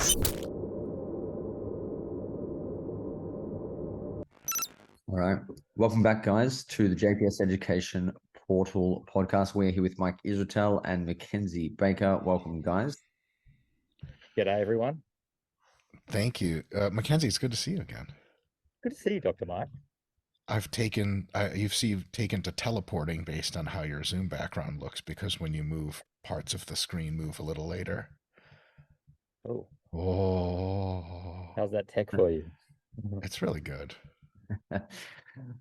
All right. Welcome back, guys, to the JPS Education Portal podcast. We're here with Mike Israetel and Mackenzie Baker. Welcome, guys. G'day, everyone. Thank you. Mackenzie, it's good to see you again. Good to see you, Dr. Mike. You've taken to teleporting based on how your Zoom background looks, because when you move, parts of the screen move a little later. Oh. How's that tech for you? It's really good.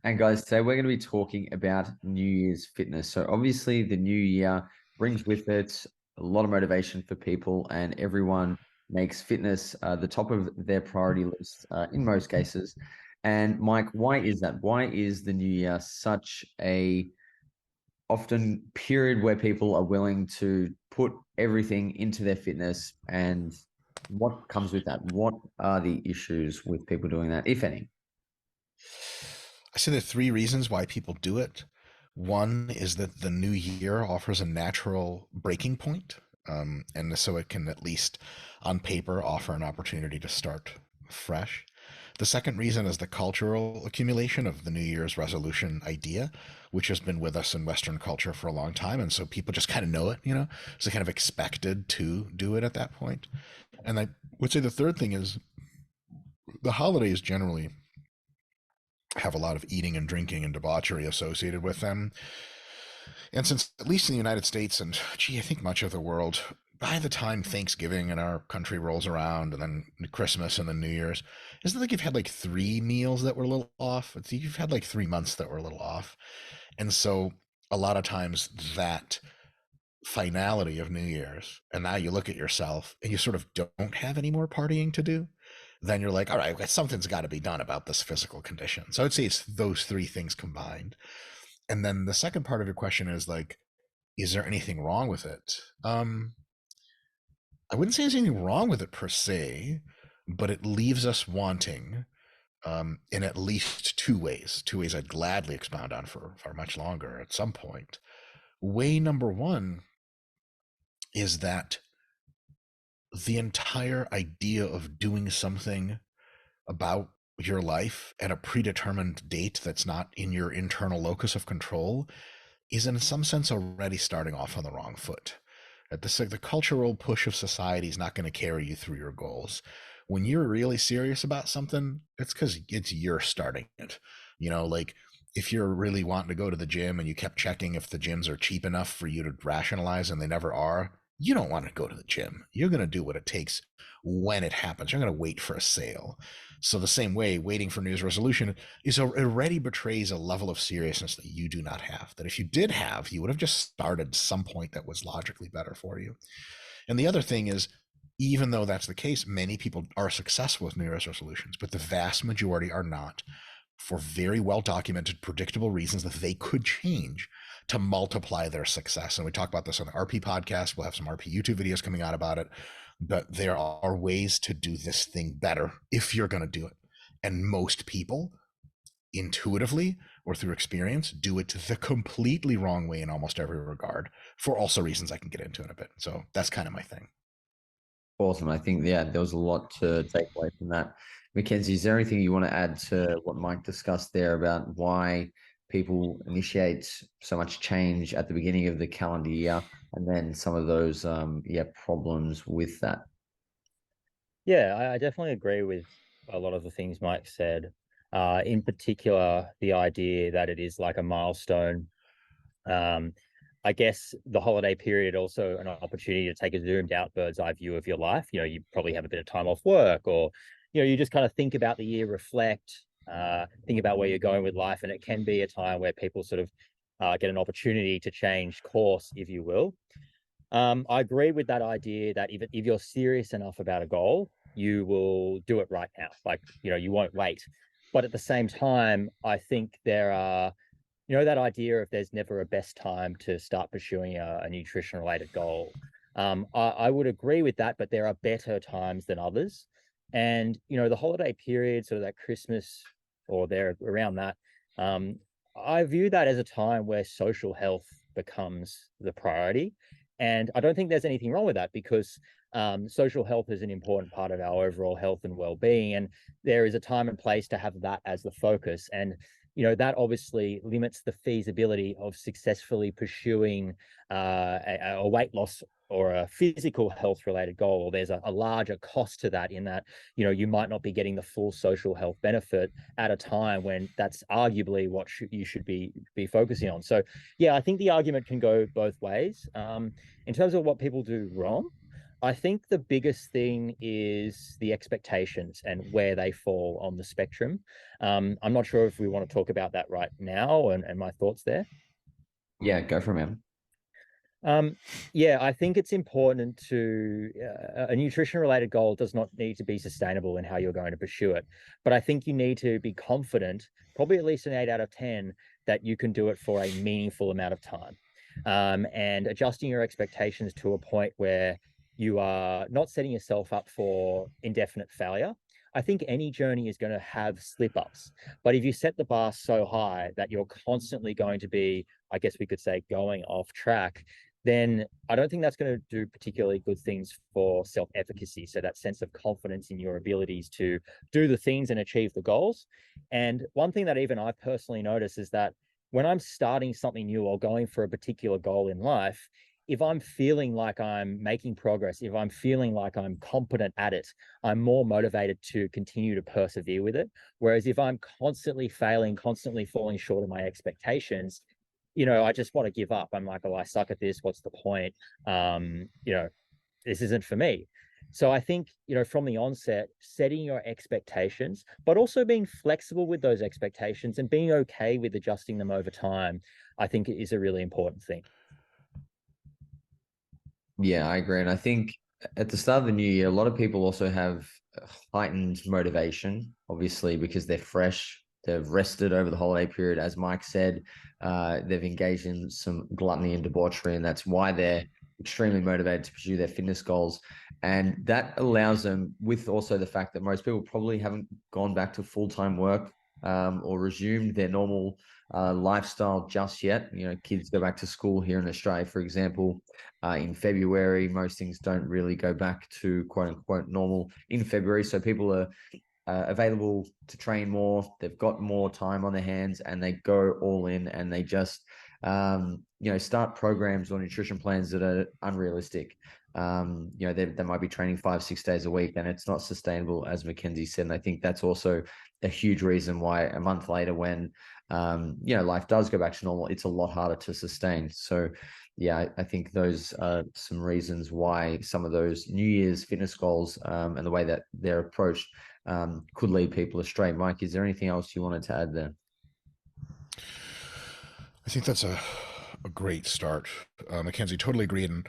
And guys, today we're going to be talking about New Year's fitness. So obviously the new year brings with it a lot of motivation for people, and everyone makes fitness the top of their priority list in most cases. And Mike, why is that? Why is the new year such a often period where people are willing to put everything into their fitness, and what comes with that? What are the issues with people doing that, if any? I say there are three reasons why people do it. One is that the new year offers a natural breaking point, and so it can, at least on paper, offer an opportunity to start fresh. The second reason is the cultural accumulation of the New Year's resolution idea, which has been with us in Western culture for a long time. And so people just kind of know it, so kind of expected to do it at that point. And I would say the third thing is the holidays generally have a lot of eating and drinking and debauchery associated with them. And since, at least in the United States and I think much of the world, by the time Thanksgiving in our country rolls around, and then Christmas and then New Year's, isn't it like you've had like 3 meals that were a little off? You've had like 3 months that were a little off. And so a lot of times that finality of New Year's, and now you look at yourself and you sort of don't have any more partying to do, then you're like, all right, something's got to be done about this physical condition. So I'd say it's those 3 things combined. And then the second part of your question is like, is there anything wrong with it? I wouldn't say there's anything wrong with it per se, but it leaves us wanting in at least 2 ways. 2 ways I'd gladly expound on for much longer at some point. Way number 1 is that the entire idea of doing something about your life at a predetermined date that's not in your internal locus of control is in some sense already starting off on the wrong foot. The cultural push of society is not going to carry you through your goals. When you're really serious about something, it's because you're starting it. Like if you're really wanting to go to the gym and you kept checking if the gyms are cheap enough for you to rationalize, and they never are, you don't want to go to the gym. You're going to do what it takes when it happens. You're going to wait for a sale. So the same way, waiting for New Year's resolution already betrays a level of seriousness that you do not have, that if you did have, you would have just started some point that was logically better for you. And the other thing is, even though that's the case, many people are successful with New Year's resolutions, but the vast majority are not, for very well documented, predictable reasons that they could change to multiply their success. And we talk about this on the RP podcast. We'll have some RP YouTube videos coming out about it. But there are ways to do this thing better if you're going to do it. And most people, intuitively or through experience, do it the completely wrong way in almost every regard, for also reasons I can get into in a bit. So that's kind of my thing. Awesome. I think, there was a lot to take away from that. Mackenzie, is there anything you want to add to what Mike discussed there about why people initiate so much change at the beginning of the calendar year, and then some of those problems with that? Yeah, I definitely agree with a lot of the things Mike said. In particular, the idea that it is like a milestone. I guess the holiday period also an opportunity to take a zoomed out bird's eye view of your life. You probably have a bit of time off work, or you just kind of think about the year, reflect, think about where you're going with life, and it can be a time where people sort of get an opportunity to change course, if you will. I agree with that idea that if you're serious enough about a goal, you will do it right now. Like, you won't wait. But at the same time, I think there are, that idea of there's never a best time to start pursuing a nutrition related goal. I would agree with that, but there are better times than others. And, the holiday period, sort of that Christmas or there around that, I view that as a time where social health becomes the priority. And I don't think there's anything wrong with that, because Social health is an important part of our overall health and well-being, and there is a time and place to have that as the focus. And that obviously limits the feasibility of successfully pursuing a weight loss or a physical health related goal. Or there's a larger cost to that, in that you might not be getting the full social health benefit at a time when that's arguably what you should be focusing on. So yeah, I think the argument can go both ways. In terms of what people do wrong, I think the biggest thing is the expectations and where they fall on the spectrum. I'm not sure if we want to talk about that right now, and my thoughts there. Yeah, go for it, man. Yeah, I think it's important to a nutrition related goal does not need to be sustainable in how you're going to pursue it. But I think you need to be confident, probably at least an 8 out of 10, that you can do it for a meaningful amount of time. And adjusting your expectations to a point where you are not setting yourself up for indefinite failure. I think any journey is going to have slip ups, but if you set the bar so high that you're constantly going to be, I guess we could say, going off track, then I don't think that's going to do particularly good things for self-efficacy. So that sense of confidence in your abilities to do the things and achieve the goals. And one thing that even I personally notice is that when I'm starting something new or going for a particular goal in life, if I'm feeling like I'm making progress, if I'm feeling like I'm competent at it, I'm more motivated to continue to persevere with it. Whereas if I'm constantly failing, constantly falling short of my expectations, I just want to give up. I'm like, oh, I suck at this. What's the point? This isn't for me. So I think, from the onset, setting your expectations, but also being flexible with those expectations and being okay with adjusting them over time, I think is a really important thing. Yeah, I agree. And I think at the start of the new year, a lot of people also have heightened motivation, obviously, because they're fresh. They've rested over the holiday period. As Mike said, they've engaged in some gluttony and debauchery, and that's why they're extremely motivated to pursue their fitness goals. And that allows them, with also the fact that most people probably haven't gone back to full-time work or resumed their normal lifestyle just yet. Kids go back to school here in Australia, for example, in February. Most things don't really go back to quote unquote normal in February. So people are available to train more. They've got more time on their hands, and they go all in, and they just start programs or nutrition plans that are unrealistic. They might be training 5-6 days a week, and it's not sustainable, as Mackenzie said. And I think that's also a huge reason why a month later, when life does go back to normal, it's a lot harder to sustain. So yeah, I think those are some reasons why some of those New Year's fitness goals and the way that they're approached could lead people astray. Mike, is there anything else you wanted to add there? I think that's a great start. Mackenzie, totally agreed. And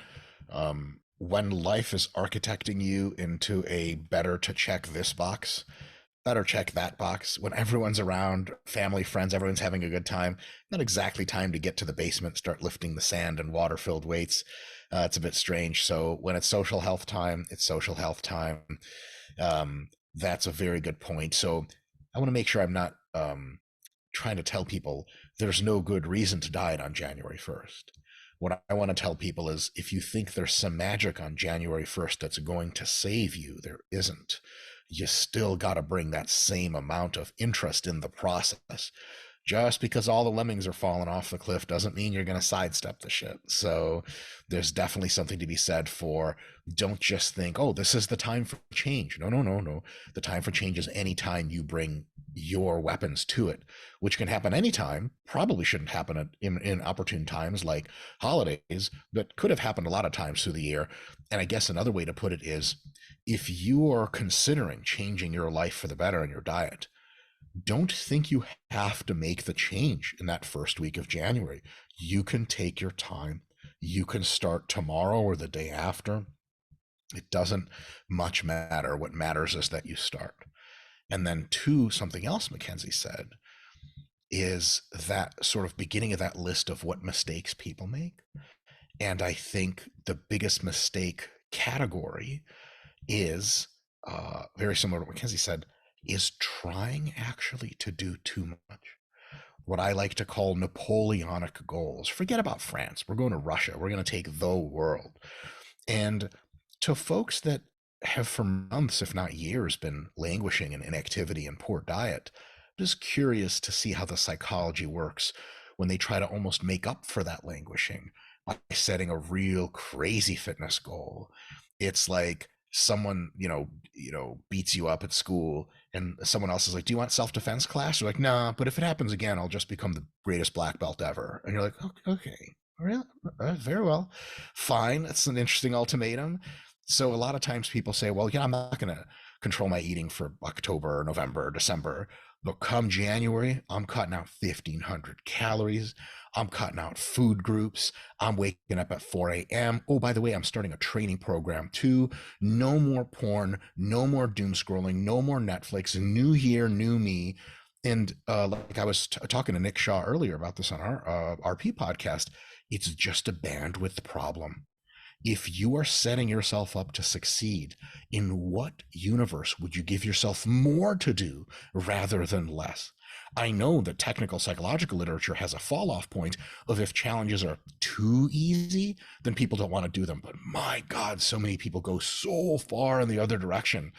when life is architecting you into a better to check this box, better check that box, when everyone's around, family, friends, everyone's having a good time, not exactly time to get to the basement, start lifting the sand and water-filled weights. It's a bit strange. So when it's social health time, it's social health time. That's a very good point. So I want to make sure I'm not trying to tell people there's no good reason to diet on January 1st. What I want to tell people is, if you think there's some magic on January 1st that's going to save you, there isn't. You still got to bring that same amount of interest in the process. Just because all the lemmings are falling off the cliff doesn't mean you're going to sidestep the shit. So there's definitely something to be said for, don't just think, oh, this is the time for change. No. The time for change is any time you bring your weapons to it, which can happen anytime. Probably shouldn't happen in opportune times like holidays, but could have happened a lot of times through the year. And I guess another way to put it is, if you are considering changing your life for the better in your diet, don't think you have to make the change in that first week of January. You can take your time. You can start tomorrow or the day after. It doesn't much matter. What matters is that you start. And then two, something else Mackenzie said is that sort of beginning of that list of what mistakes people make. And I think the biggest mistake category is very similar to what Mackenzie said, is trying actually to do too much. What I like to call Napoleonic goals. Forget about France. We're going to Russia. We're going to take the world. And to folks that have for months, if not years, been languishing in inactivity and poor diet, I'm just curious to see how the psychology works when they try to almost make up for that languishing by setting a real crazy fitness goal. It's like someone, beats you up at school and someone else is like, do you want self-defense class? You're like, nah, but if it happens again, I'll just become the greatest black belt ever. And you're like, okay, really? Very well. Fine. That's an interesting ultimatum. So a lot of times people say, well, I'm not going to control my eating for October, November, December. But come January, I'm cutting out 1,500 calories. I'm cutting out food groups. I'm waking up at 4 a.m. Oh, by the way, I'm starting a training program too. No more porn, no more doom scrolling, no more Netflix. New year, new me. And like I was talking to Nick Shaw earlier about this on our RP podcast, it's just a bandwidth problem. If you are setting yourself up to succeed, in what universe would you give yourself more to do rather than less? I know that technical psychological literature has a fall off point of if challenges are too easy, then people don't want to do them. But my God, so many people go so far in the other direction.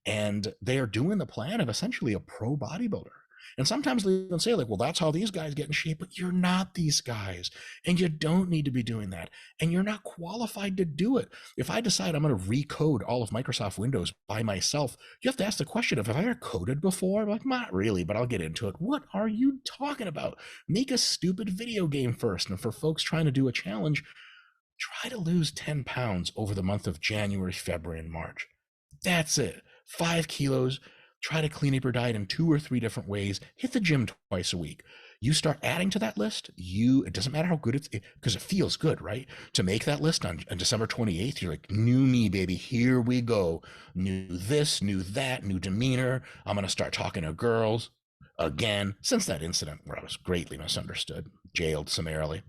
And they are doing the plan of essentially a pro bodybuilder. And sometimes they even say, like, well, that's how these guys get in shape, but you're not these guys. And you don't need to be doing that. And you're not qualified to do it. If I decide I'm going to recode all of Microsoft Windows by myself, you have to ask the question of, have I ever coded before? I'm like, not really, but I'll get into it. What are you talking about? Make a stupid video game first. And for folks trying to do a challenge, try to lose 10 pounds over the month of January, February, and March. That's it. 5 kilos. Try to clean up your diet in 2 or 3 different ways. Hit the gym twice a week. You start adding to that list. It doesn't matter how good it's, because it feels good, right? To make that list on December 28th, you're like, new me, baby. Here we go. New this, new that, new demeanor. I'm going to start talking to girls again. Since that incident where I was greatly misunderstood, jailed summarily.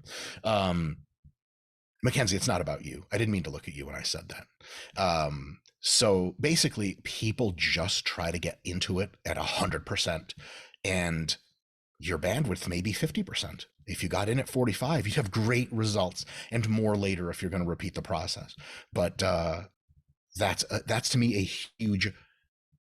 Mackenzie, it's not about you. I didn't mean to look at you when I said that. So basically, people just try to get into it at 100%, and your bandwidth may be 50%. If you got in at 45, you'd have great results, and more later if you're going to repeat the process. But that's to me a huge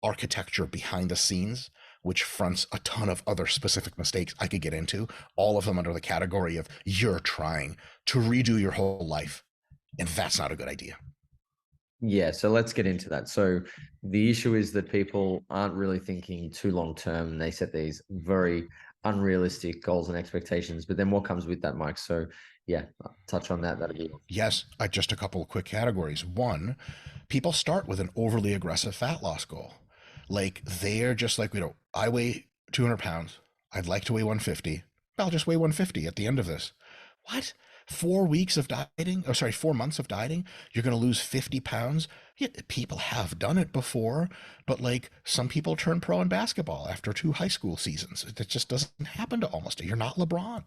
architecture behind the scenes, which fronts a ton of other specific mistakes I could get into, all of them under the category of you're trying to redo your whole life, and that's not a good idea. Yeah, so let's get into that. So the issue is that people aren't really thinking too long term. They set these very unrealistic goals and expectations, but then what comes with that, Mike? So yeah, touch on that. That'd be awesome. Yes, just a couple of quick categories. One, people start with an overly aggressive fat loss goal. Like they're just like, I weigh 200 pounds. I'd like to weigh 150. I'll just weigh 150 at the end of this. What? 4 weeks of dieting, 4 months of dieting, you're going to lose 50 pounds. Yeah, people have done it before, but like some people turn pro in basketball after 2 high school seasons. That just doesn't happen to almost. You're not LeBron.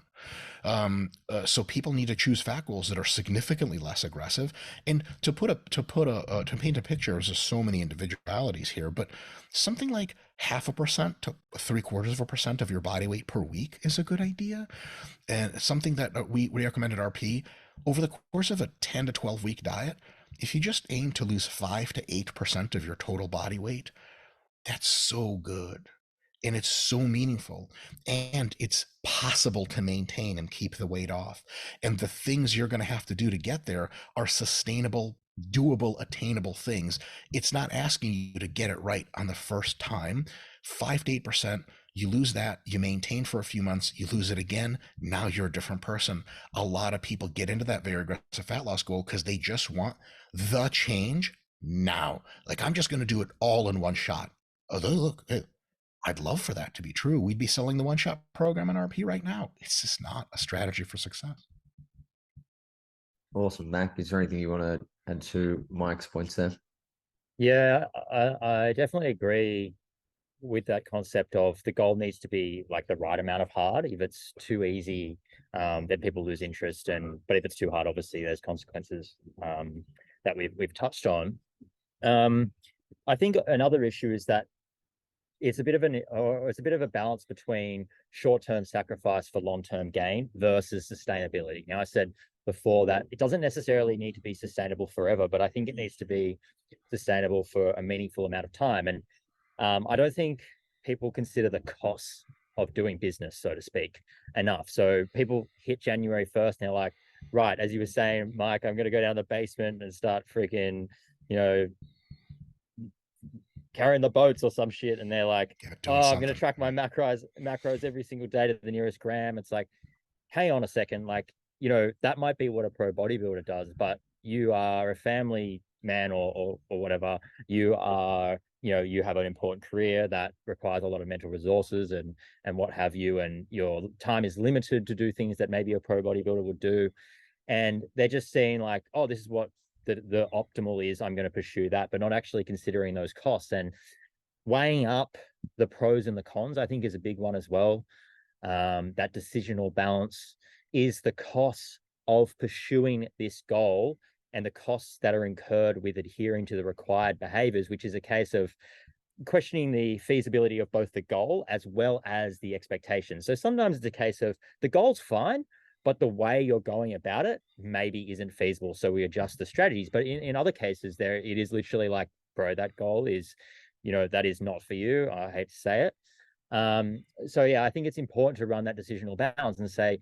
So people need to choose fat goals that are significantly less aggressive. And to paint a picture, there's just so many individualities here, but something like 0.5% to 0.75% of your body weight per week is a good idea. And something that we recommend at RP, over the course of a 10 to 12 week diet, if you just aim to lose 5 to 8% of your total body weight, that's so good. And it's so meaningful, and it's possible to maintain and keep the weight off. And the things you're going to have to do to get there are sustainable, doable, attainable things. It's not asking you to get it right on the first time. 5 to 8%, you lose that, you maintain for a few months, you lose it again, now you're a different person. A lot of people get into that very aggressive fat loss goal because they just want the change now. Like, I'm just going to do it all in one shot. Oh, look, I'd love for that to be true. We'd be selling the one-shot program in RP right now. It's just not a strategy for success. Awesome. Mac, is there anything you want to add to Mike's points there? Yeah, I definitely agree with that concept of the goal needs to be like the right amount of hard. If it's too easy, then people lose interest. But if it's too hard, obviously there's consequences that we've touched on. I think another issue is that it's a bit of a balance between short-term sacrifice for long-term gain versus sustainability. Now, I said before that it doesn't necessarily need to be sustainable forever, but I think it needs to be sustainable for a meaningful amount of time. And I don't think people consider the costs of doing business, so to speak, enough. So people hit January 1st and they're like, right, as you were saying, Mike, I'm going to go down the basement and start freaking, carrying the boats or some shit. And they're like, oh, I'm going to track my macros every single day to the nearest gram. It's like, hang on a second. Like, that might be what a pro bodybuilder does, but you are a family man or whatever. You are, you have an important career that requires a lot of mental resources and what have you. And your time is limited to do things that maybe a pro bodybuilder would do. And they're just saying like, oh, this is what the optimal is, I'm going to pursue that, but not actually considering those costs. And weighing up the pros and the cons, I think, is a big one as well. That decisional balance is the costs of pursuing this goal and the costs that are incurred with adhering to the required behaviors, which is a case of questioning the feasibility of both the goal as well as the expectations. So sometimes it's a case of the goal's fine, but the way you're going about it maybe isn't feasible. So we adjust the strategies. But in other cases, it is literally like, bro, that goal is, that is not for you. I hate to say it. So yeah, I think it's important to run that decisional balance and say,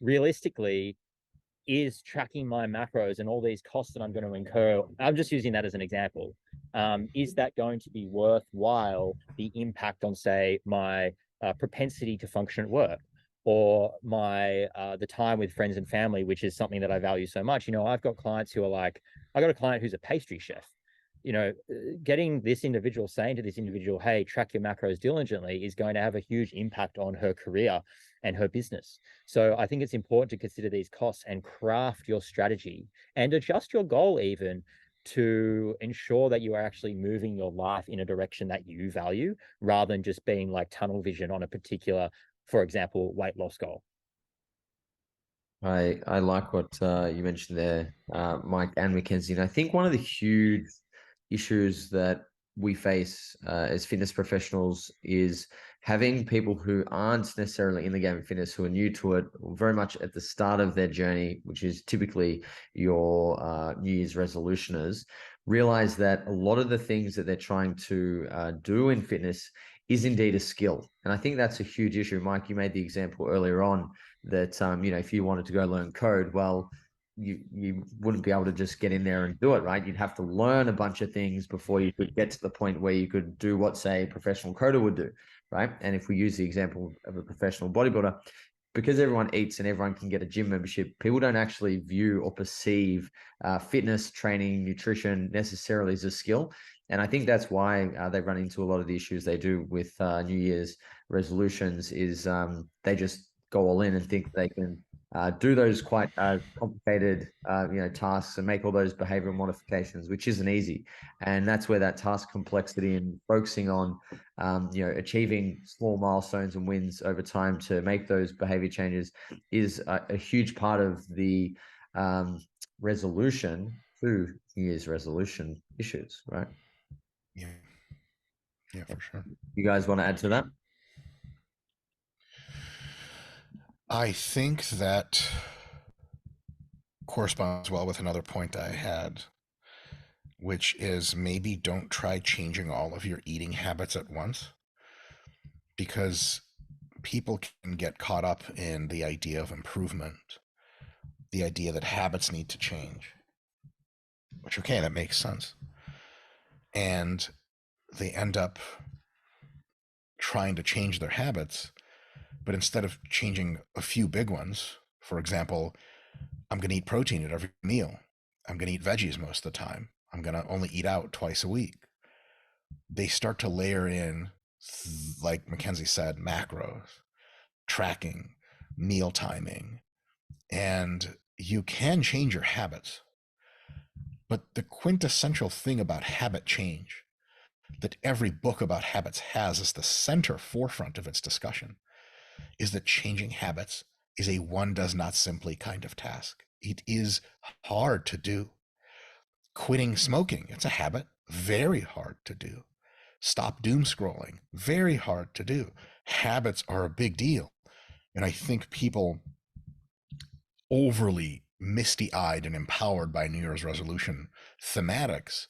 realistically, is tracking my macros and all these costs that I'm going to incur, I'm just using that as an example, is that going to be worthwhile the impact on, say, my propensity to function at work, or my the time with friends and family, which is something that I value so much. I've got clients who are like, I got a client who's a pastry chef. Getting this individual, saying to this individual, hey, track your macros diligently, is going to have a huge impact on her career and her business. So I think it's important to consider these costs and craft your strategy and adjust your goal even to ensure that you are actually moving your life in a direction that you value, rather than just being like tunnel vision on a particular, for example, weight loss goal. I like what you mentioned there, Mike and Mackenzie. And I think one of the huge issues that we face as fitness professionals is having people who aren't necessarily in the game of fitness, who are new to it, very much at the start of their journey, which is typically your New Year's resolutioners, realize that a lot of the things that they're trying to do in fitness is indeed a skill. And I think that's a huge issue. Mike, you made the example earlier on that, if you wanted to go learn code, well, you wouldn't be able to just get in there and do it, right? You'd have to learn a bunch of things before you could get to the point where you could do what, say, a professional coder would do, right? And if we use the example of a professional bodybuilder, because everyone eats and everyone can get a gym membership, people don't actually view or perceive fitness, training, nutrition necessarily as a skill. And I think that's why they run into a lot of the issues they do with New Year's resolutions is they just go all in and think they can do those quite complicated, tasks and make all those behavioral modifications, which isn't easy. And that's where that task complexity and focusing on, achieving small milestones and wins over time to make those behavior changes is a huge part of the resolution to New Year's resolution issues, right? Yeah, for sure. You guys want to add to that? I think that corresponds well with another point I had, which is maybe don't try changing all of your eating habits at once, because people can get caught up in the idea of improvement, the idea that habits need to change, which, okay, that makes sense. And they end up trying to change their habits, but instead of changing a few big ones, for example, I'm going to eat protein at every meal, I'm going to eat veggies most of the time, I'm going to only eat out twice a week, they start to layer in, like Mackenzie said, macros, tracking, meal timing, and you can change your habits. But the quintessential thing about habit change that every book about habits has as the center forefront of its discussion is that changing habits is a one does not simply kind of task. It is hard to do. Quitting smoking, it's a habit, very hard to do. Stop doom scrolling. Very hard to do. Habits are a big deal. And I think people overly misty-eyed and empowered by New Year's resolution thematics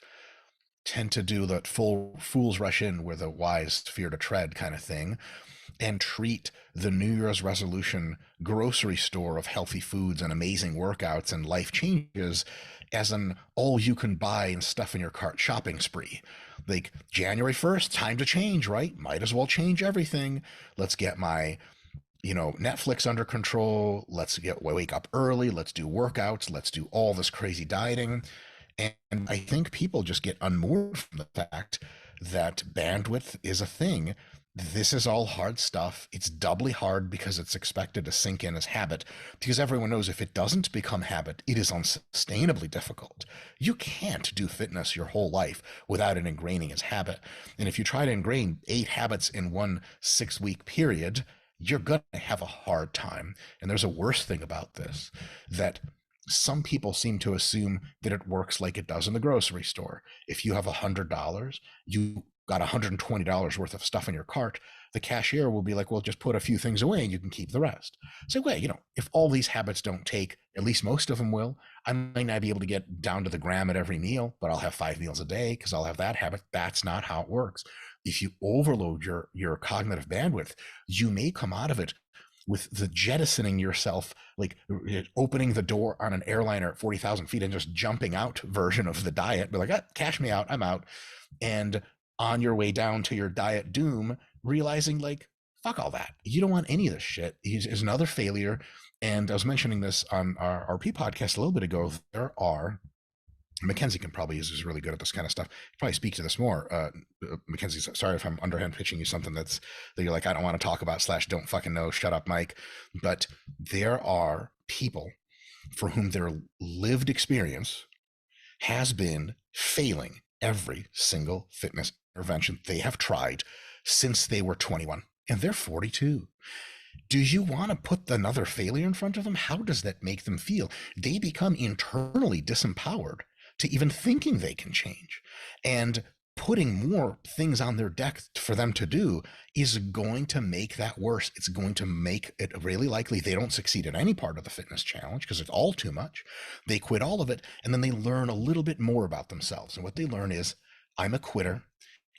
tend to do that fools rush in where the wise fear to tread kind of thing, and treat the New Year's resolution grocery store of healthy foods and amazing workouts and life changes as an all you can buy and stuff in your cart shopping spree. Like, January 1st, time to change, right? Might as well change everything. Let's get my Netflix under control. Let's wake up early. Let's do workouts. Let's do all this crazy dieting. And I think people just get unmoored from the fact that bandwidth is a thing. This is all hard stuff. It's doubly hard because it's expected to sink in as habit, because everyone knows if it doesn't become habit, it is unsustainably difficult. You can't do fitness your whole life without it ingraining as habit. And if you try to ingrain 8 habits in one 6-week period, you're going to have a hard time. And there's a worse thing about this, that some people seem to assume that it works like it does in the grocery store. If you have $100, you got $120 worth of stuff in your cart, the cashier will be like, well, just put a few things away and you can keep the rest. So, wait, if all these habits don't take, at least most of them will. I might not be able to get down to the gram at every meal, but I'll have 5 meals a day because I'll have that habit. That's not how it works. If you overload your cognitive bandwidth, you may come out of it with the jettisoning yourself, like opening the door on an airliner at 40,000 feet and just jumping out version of the diet. Be like, cash me out, I'm out. And on your way down to your diet doom, realizing like, fuck all that. You don't want any of this shit. Is another failure. And I was mentioning this on our RP podcast a little bit ago. There are, Mackenzie can probably is really good at this kind of stuff. Probably speak to this more. Mackenzie, sorry if I'm underhand pitching you something that you're like, I don't want to talk about / don't fucking know, shut up, Mike. But there are people for whom their lived experience has been failing every single fitness intervention they have tried since they were 21, and they're 42. Do you want to put another failure in front of them? How does that make them feel? They become internally disempowered to even thinking they can change. And putting more things on their deck for them to do is going to make that worse. It's going to make it really likely they don't succeed at any part of the fitness challenge because it's all too much. They quit all of it, and then they learn a little bit more about themselves. And what they learn is, I'm a quitter,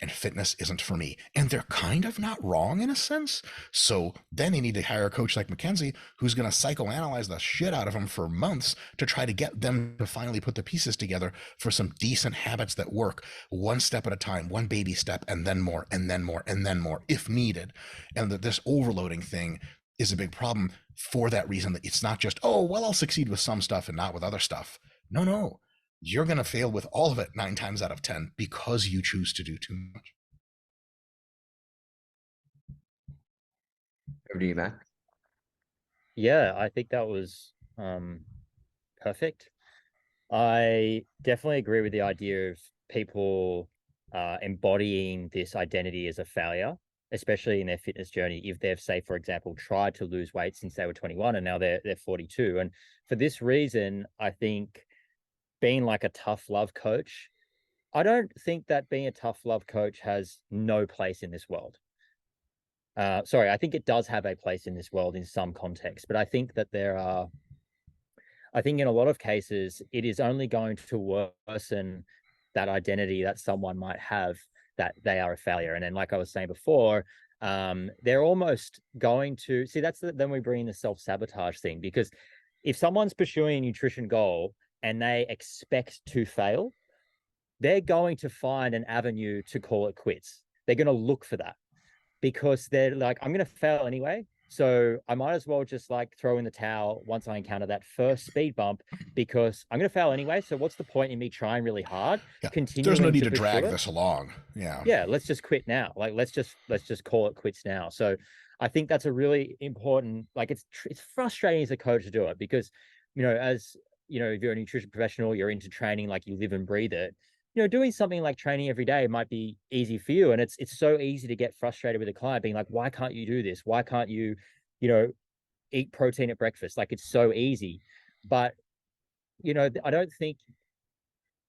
and fitness isn't for me. And they're kind of not wrong in a sense. So then they need to hire a coach like Mackenzie, who's going to psychoanalyze the shit out of them for months to try to get them to finally put the pieces together for some decent habits that work, one step at a time, one baby step, and then more, and then more, and then more, if needed. And that this overloading thing is a big problem for that reason, that it's not just, oh, well, I'll succeed with some stuff and not with other stuff. No. You're going to fail with all of it 9 times out of 10 because you choose to do too much. Over to you, Mac. Yeah, I think that was perfect. I definitely agree with the idea of people embodying this identity as a failure, especially in their fitness journey. If they've, say, for example, tried to lose weight since they were 21 and now they're 42. And for this reason, I think being like a tough love coach, I don't think that being a tough love coach has no place in this world. Sorry, I think it does have a place in this world in some context, but I think that I think in a lot of cases, it is only going to worsen that identity that someone might have, that they are a failure. And then, like I was saying before, they're almost going to see, then we bring in the self-sabotage thing, because if someone's pursuing a nutrition goal and they expect to fail, they're going to find an avenue to call it quits. They're going to look for that because they're like, I'm going to fail anyway. So I might as well just like throw in the towel once I encounter that first speed bump, because I'm going to fail anyway. So what's the point in me trying really hard? Yeah. Continuing There's no need to pursue drag it? this along. Yeah. Yeah. Let's just quit now. Like, let's just call it quits now. So I think that's a really important, like, it's frustrating as a coach to do it because, as if you're a nutrition professional, you're into training, like you live and breathe it. Doing something like training every day might be easy for you. And it's so easy to get frustrated with a client being like, why can't you do this? Why can't you, eat protein at breakfast? Like, it's so easy. But, I don't think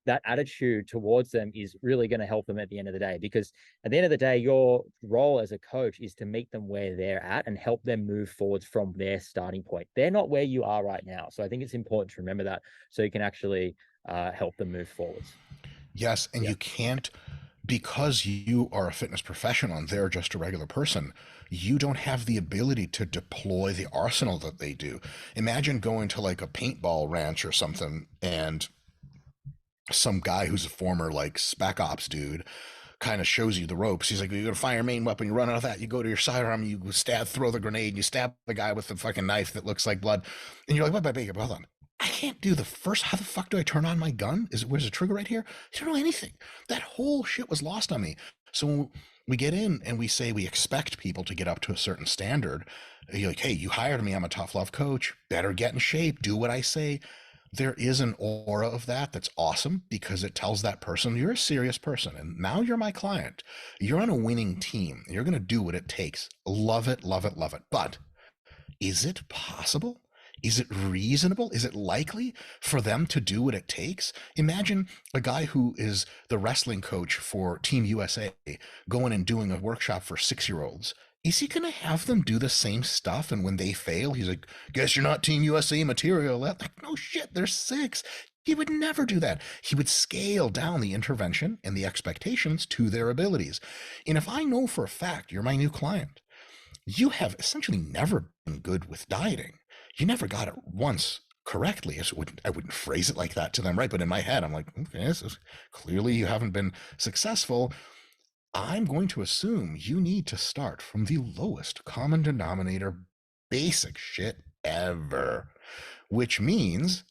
that attitude towards them is really going to help them at the end of the day, because at the end of the day, your role as a coach is to meet them where they're at and help them move forwards from their starting point. They're not where you are right now. So I think it's important to remember that, so you can actually help them move forwards. Yes, and Yeah. you can't, because you are a fitness professional and they're just a regular person, you don't have the ability to deploy the arsenal that they do. Imagine going to like a paintball ranch or something, and some guy who's a former like spec ops dude kind of shows you the ropes. He's like, you're gonna fire your main weapon, you run out of that, you go to your sidearm, you stab, throw the grenade, and you stab the guy with the fucking knife that looks like blood, and you're like, wait, hold on. I can't do the first. How the fuck do I turn on my gun? Where's the trigger right here? I don't know anything. That whole shit was lost on me. So when we get in and we say we expect people to get up to a certain standard, you're like, hey, you hired me. I'm a tough love coach. Better get in shape. Do what I say. There is an aura of that's awesome, because it tells that person you're a serious person and now you're my client. You're on a winning team. You're going to do what it takes. Love it, love it, love it. But is it possible? Is it reasonable? Is it likely for them to do what it takes? Imagine a guy who is the wrestling coach for Team USA going and doing a workshop for 6-year-olds. Is he going to have them do the same stuff? And when they fail, he's like, guess you're not Team USA material. Like, no shit, they're 6. He would never do that. He would scale down the intervention and the expectations to their abilities. And if I know for a fact you're my new client, you have essentially never been good with dieting. You never got it once correctly. I wouldn't phrase it like that to them, right? But in my head, I'm like, okay, this is clearly you haven't been successful. I'm going to assume you need to start from the lowest common denominator, basic shit ever, which means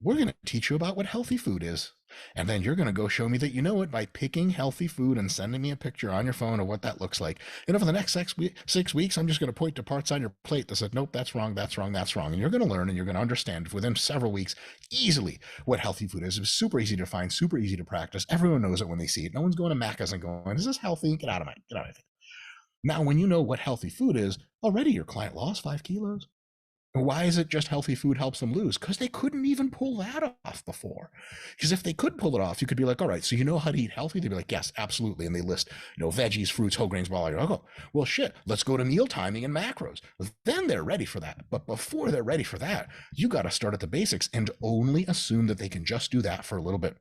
we're going to teach you about what healthy food is. And then you're going to go show me that you know it by picking healthy food and sending me a picture on your phone of what that looks like. And over the next 6 weeks, I'm just going to point to parts on your plate that said, nope, that's wrong, that's wrong, that's wrong. And you're going to learn and you're going to understand within several weeks easily what healthy food is. It's super easy to find, super easy to practice. Everyone knows it when they see it. No one's going to Macca's and going, is this healthy? Get out of it. Now, when you know what healthy food is, already your client lost 5 kilos. Why is it just healthy food helps them lose? Because they couldn't even pull that off before. Because if they could pull it off, you could be like, all right, so you know how to eat healthy? They'd be like, yes, absolutely. And they list, veggies, fruits, whole grains, blah, blah, blah. Oh, well, shit, let's go to meal timing and macros. Then they're ready for that. But before they're ready for that, you got to start at the basics and only assume that they can just do that for a little bit.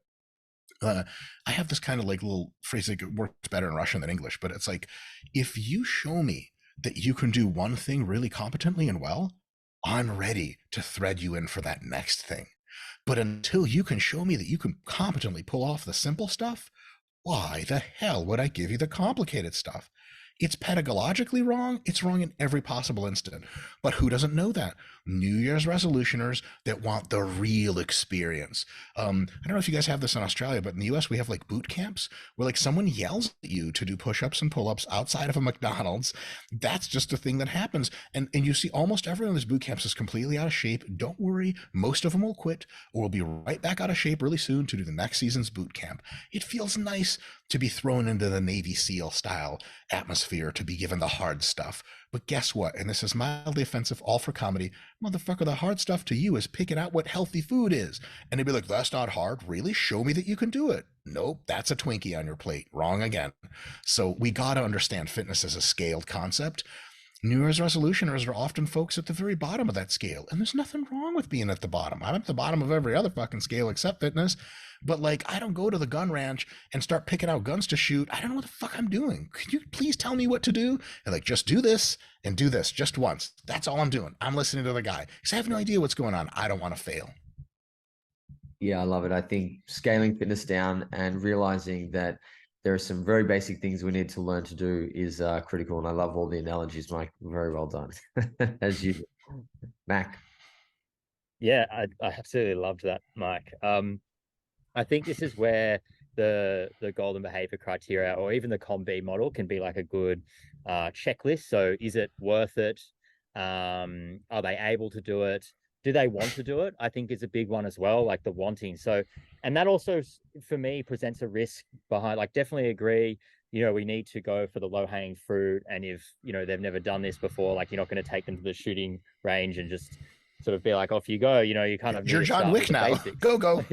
I have this kind of like little phrase that works better in Russian than English, but it's like, if you show me that you can do one thing really competently and well, I'm ready to thread you in for that next thing. But until you can show me that you can competently pull off the simple stuff, why the hell would I give you the complicated stuff? It's pedagogically wrong. It's wrong in every possible instant. But who doesn't know that? New Year's resolutioners that want the real experience. I don't know if you guys have this in Australia, but in the US, we have like boot camps where like someone yells at you to do push-ups and pull-ups outside of a McDonald's. That's just a thing that happens. And you see almost everyone in these boot camps is completely out of shape. Don't worry. Most of them will quit or will be right back out of shape really soon to do the next season's boot camp. It feels nice to be thrown into the Navy SEAL style atmosphere, to be given the hard stuff. But guess what? And this is mildly offensive, all for comedy. Motherfucker, the hard stuff to you is picking out what healthy food is. And they'd be like, that's not hard. Really? Show me that you can do it. Nope, that's a Twinkie on your plate. Wrong again. So we got to understand fitness as a scaled concept. New Year's resolutioners are often folks at the very bottom of that scale. And there's nothing wrong with being at the bottom. I'm at the bottom of every other fucking scale except fitness. But like, I don't go to the gun ranch and start picking out guns to shoot. I don't know what the fuck I'm doing. Could you please tell me what to do? And like, just do this and do this just once. That's all I'm doing. I'm listening to the guy because I have no idea what's going on. I don't want to fail. Yeah, I love it. I think scaling fitness down and realizing that there are some very basic things we need to learn to do is critical. And I love all the analogies, Mike. Very well done, as you, Mac. Yeah, I absolutely loved that, Mike. I think this is where the golden behavior criteria or even the COM-B model can be like a good checklist. So is it worth it? Are they able to do it? Do they want to do it? I think is a big one as well, like the wanting. So, and that also for me presents a risk behind, like definitely agree, we need to go for the low hanging fruit. And if, they've never done this before, like you're not going to take them to the shooting range and just sort of be like, off you go. You kind of need You're to John start Wick with the now. basics. Go.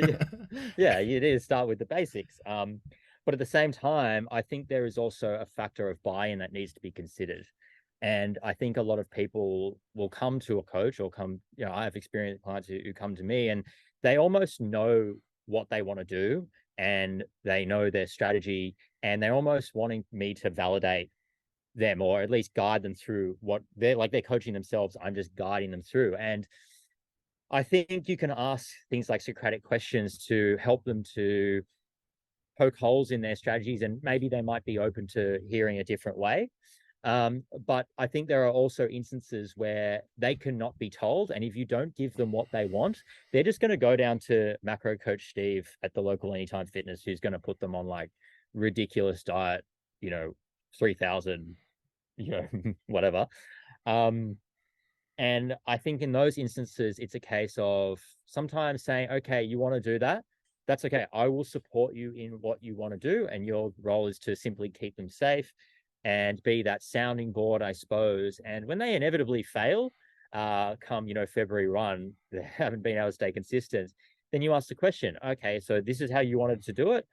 Yeah, you need to start with the basics. But at the same time, I think there is also a factor of buy-in that needs to be considered. And I think a lot of people will come to a coach or I have experienced clients who come to me and they almost know what they want to do and they know their strategy and they're almost wanting me to validate them or at least guide them through what they're coaching themselves. I'm just guiding them through. And I think you can ask things like Socratic questions to help them to poke holes in their strategies, and maybe they might be open to hearing a different way. But I think there are also instances where they cannot be told, and if you don't give them what they want, they're just going to go down to macro coach Steve at the local Anytime Fitness, who's going to put them on like ridiculous diet, 3,000, whatever. And I think in those instances, it's a case of sometimes saying, okay, you want to do that? That's okay. I will support you in what you want to do. And your role is to simply keep them safe and be that sounding board, I suppose. And when they inevitably fail, come, February 1, they haven't been able to stay consistent, then you ask the question, okay, so this is how you wanted to do it.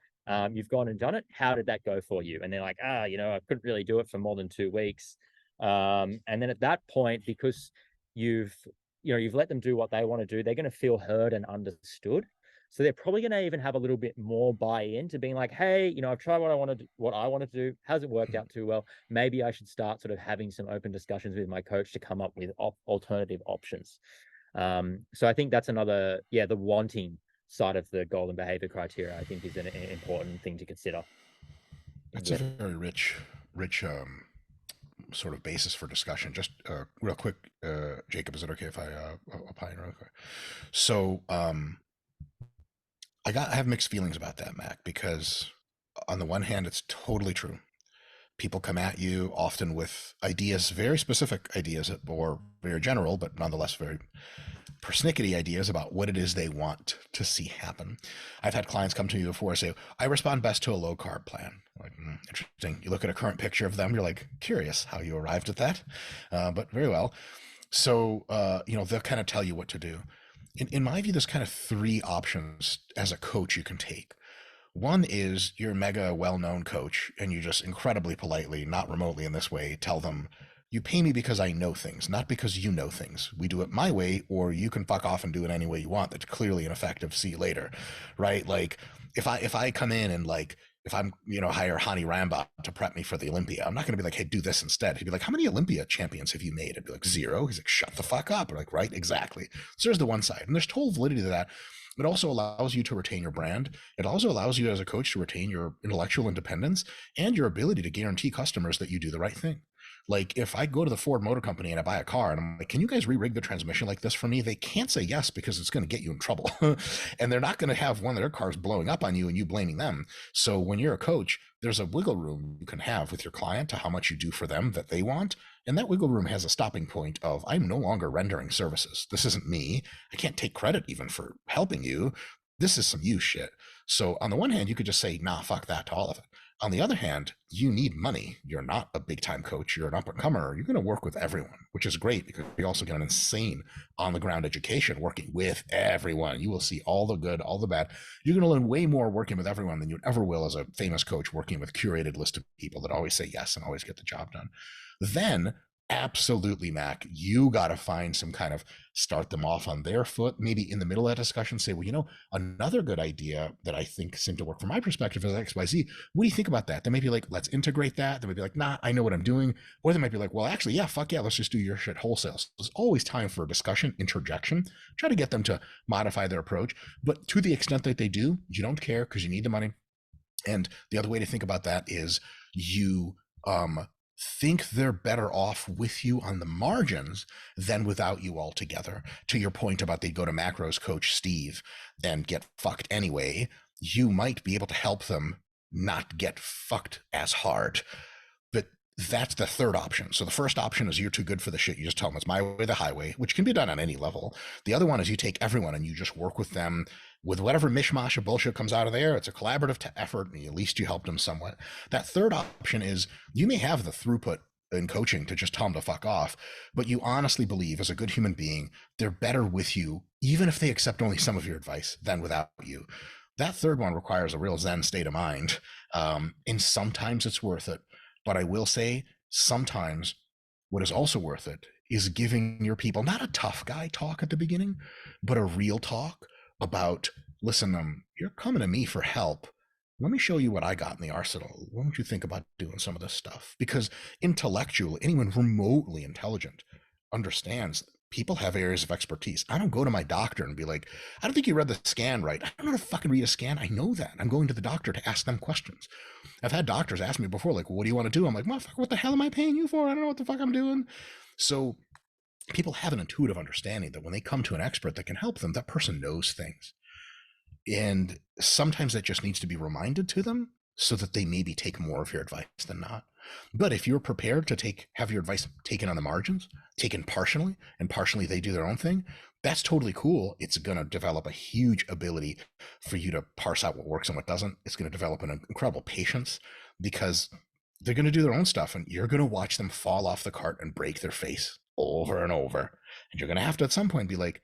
You've gone and done it. How did that go for you? And they're like, I couldn't really do it for more than 2 weeks. And then at that point, because you've let them do what they want to do, they're going to feel heard and understood. So they're probably going to even have a little bit more buy-in to being like, hey, I've tried what I want to do, hasn't worked out too well. Maybe I should start sort of having some open discussions with my coach to come up with alternative options. So I think that's another, the wanting side of the golden behavior criteria, I think is an important thing to consider. That's a very rich sort of basis for discussion. Just real quick, Jacob, is it okay if I opine real quick? So I have mixed feelings about that, Mac, because on the one hand, it's totally true. People come at you often with ideas, very specific ideas, or very general, but nonetheless very persnickety ideas about what it is they want to see happen. I've had clients come to me before and say, I respond best to a low carb plan. Like, interesting. You look at a current picture of them, you're like, curious how you arrived at that, but very well. So, they'll kind of tell you what to do. In my view, there's kind of 3 options as a coach you can take. One is you're a mega well-known coach and you just incredibly politely, not remotely in this way, tell them, you pay me because I know things, not because you know things. We do it my way, or you can fuck off and do it any way you want. That's clearly ineffective. See you later, right? Like if I come in and like, if I'm, hire Hani Ramba to prep me for the Olympia, I'm not going to be like, hey, do this instead. He'd be like, how many Olympia champions have you made? I'd be like, 0. He's like, shut the fuck up. We're like, right, exactly. So there's the one side, and there's total validity to that. It also allows you to retain your brand. It also allows you as a coach to retain your intellectual independence and your ability to guarantee customers that you do the right thing. Like if I go to the Ford Motor Company and I buy a car and I'm like, can you guys re-rig the transmission like this for me? They can't say yes because it's going to get you in trouble. And they're not going to have one of their cars blowing up on you and you blaming them. So when you're a coach, there's a wiggle room you can have with your client to how much you do for them that they want. And that wiggle room has a stopping point of, I'm no longer rendering services. This isn't me. I can't take credit even for helping you. This is some you shit. So on the one hand, you could just say, nah, fuck that to all of it. On the other hand, you need money. You're not a big time coach. You're an up and comer. You're going to work with everyone, which is great because you also get an insane on the ground education working with everyone. You will see all the good, all the bad. You're going to learn way more working with everyone than you ever will as a famous coach working with a curated list of people that always say yes and always get the job done. Then absolutely, Mac, you got to find some kind of start them off on their foot, maybe in the middle of that discussion, say, well, another good idea that I think seemed to work from my perspective is XYZ. What do you think about that? They may be like, let's integrate that. They might be like, nah, I know what I'm doing. Or they might be like, well, actually, yeah, fuck yeah, let's just do your shit wholesale. So there's always time for discussion, interjection, try to get them to modify their approach. But to the extent that they do, you don't care because you need the money. And the other way to think about that is you, think they're better off with you on the margins than without you altogether. To your point about they go to macros coach Steve and get fucked anyway, you might be able to help them not get fucked as hard. But that's the third option. So the first option is you're too good for the shit. You just tell them it's my way, the highway, which can be done on any level. The other one is you take everyone and you just work with them with whatever mishmash of bullshit comes out of there. It's a collaborative effort and at least you helped them somewhat. That third option is you may have the throughput in coaching to just tell them to fuck off, but you honestly believe as a good human being, they're better with you, even if they accept only some of your advice, than without you. That third one requires a real Zen state of mind. And sometimes it's worth it. But I will say, sometimes what is also worth it is giving your people not a tough guy talk at the beginning, but a real talk about, listen, you're coming to me for help. Let me show you what I got in the arsenal. What don't you think about doing some of this stuff? Because intellectually, anyone remotely intelligent understands people have areas of expertise. I don't go to my doctor and be like, I don't think you read the scan right. I don't know how to fucking read a scan. I know that. I'm going to the doctor to ask them questions. I've had doctors ask me before, like, what do you want to do? I'm like, motherfucker, what the hell am I paying you for? I don't know what the fuck I'm doing. So people have an intuitive understanding that when they come to an expert that can help them, that person knows things. And sometimes that just needs to be reminded to them so that they maybe take more of your advice than not. But if you're prepared to have your advice taken on the margins, taken partially, and partially they do their own thing, that's totally cool. It's going to develop a huge ability for you to parse out what works and what doesn't. It's going to develop an incredible patience because they're going to do their own stuff and you're going to watch them fall off the cart and break their face over and over. And you're going to have to at some point be like,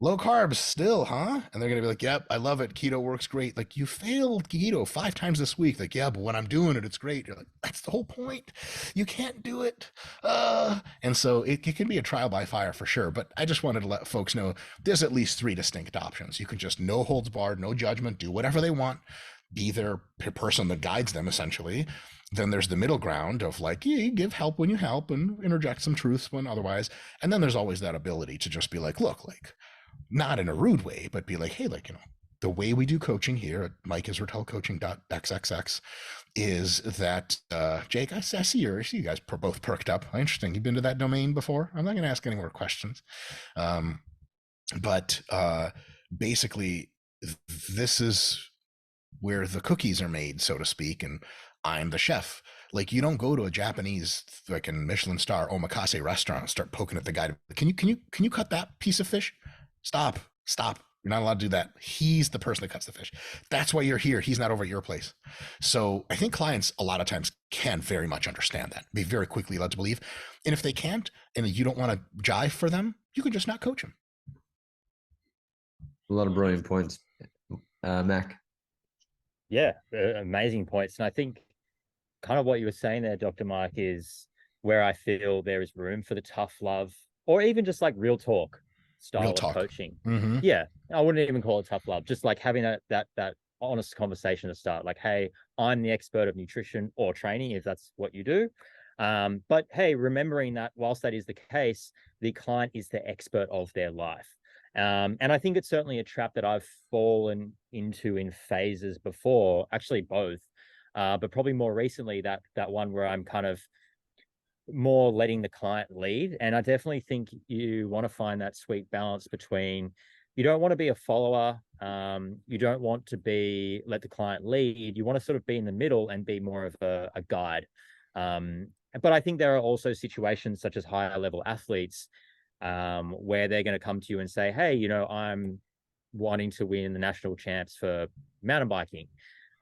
low carbs still, huh? And they're going to be like, yep, I love it. Keto works great. Like, you failed keto 5 times this week. Like, yeah, but when I'm doing it, it's great. You're like, that's the whole point. You can't do it. And so it can be a trial by fire for sure. But I just wanted to let folks know there's at least 3 distinct options. You can just no holds barred, no judgment, do whatever they want, be their person that guides them essentially. Then there's the middle ground of like, yeah, you give help when you help and interject some truths when otherwise. And then there's always that ability to just be like, look, like, not in a rude way, but be like, hey, like, the way we do coaching here at MikeIsraetelCoaching.xxx is that, Jake, I see you guys both perked up. Interesting. You've been to that domain before? I'm not going to ask any more questions. But basically, this is where the cookies are made, so to speak, and I'm the chef. Like, you don't go to a Japanese like a Michelin star omakase restaurant and start poking at the guy. Can you cut that piece of fish? Stop. You're not allowed to do that. He's the person that cuts the fish. That's why you're here. He's not over at your place. So I think clients a lot of times can very much understand that, be very quickly led to believe. And if they can't, and you don't want to jive for them, you can just not coach them. A lot of brilliant points. Mac. Yeah, amazing points. And I think kind of what you were saying there, Dr. Mike, is where I feel there is room for the tough love or even just like real talk style of coaching. Mm-hmm. Yeah, I wouldn't even call it tough love. Just like having that honest conversation to start. Like, hey, I'm the expert of nutrition or training, if that's what you do. But hey, remembering that whilst that is the case, the client is the expert of their life. And I think it's certainly a trap that I've fallen into in phases before, actually both, but probably more recently that one where I'm kind of more letting the client lead. And I definitely think you want to find that sweet balance between, you don't want to be a follower, you don't want to let the client lead, you want to sort of be in the middle and be more of a guide. But I think there are also situations such as higher level athletes where they're going to come to you and say, hey, I'm wanting to win the national champs for mountain biking.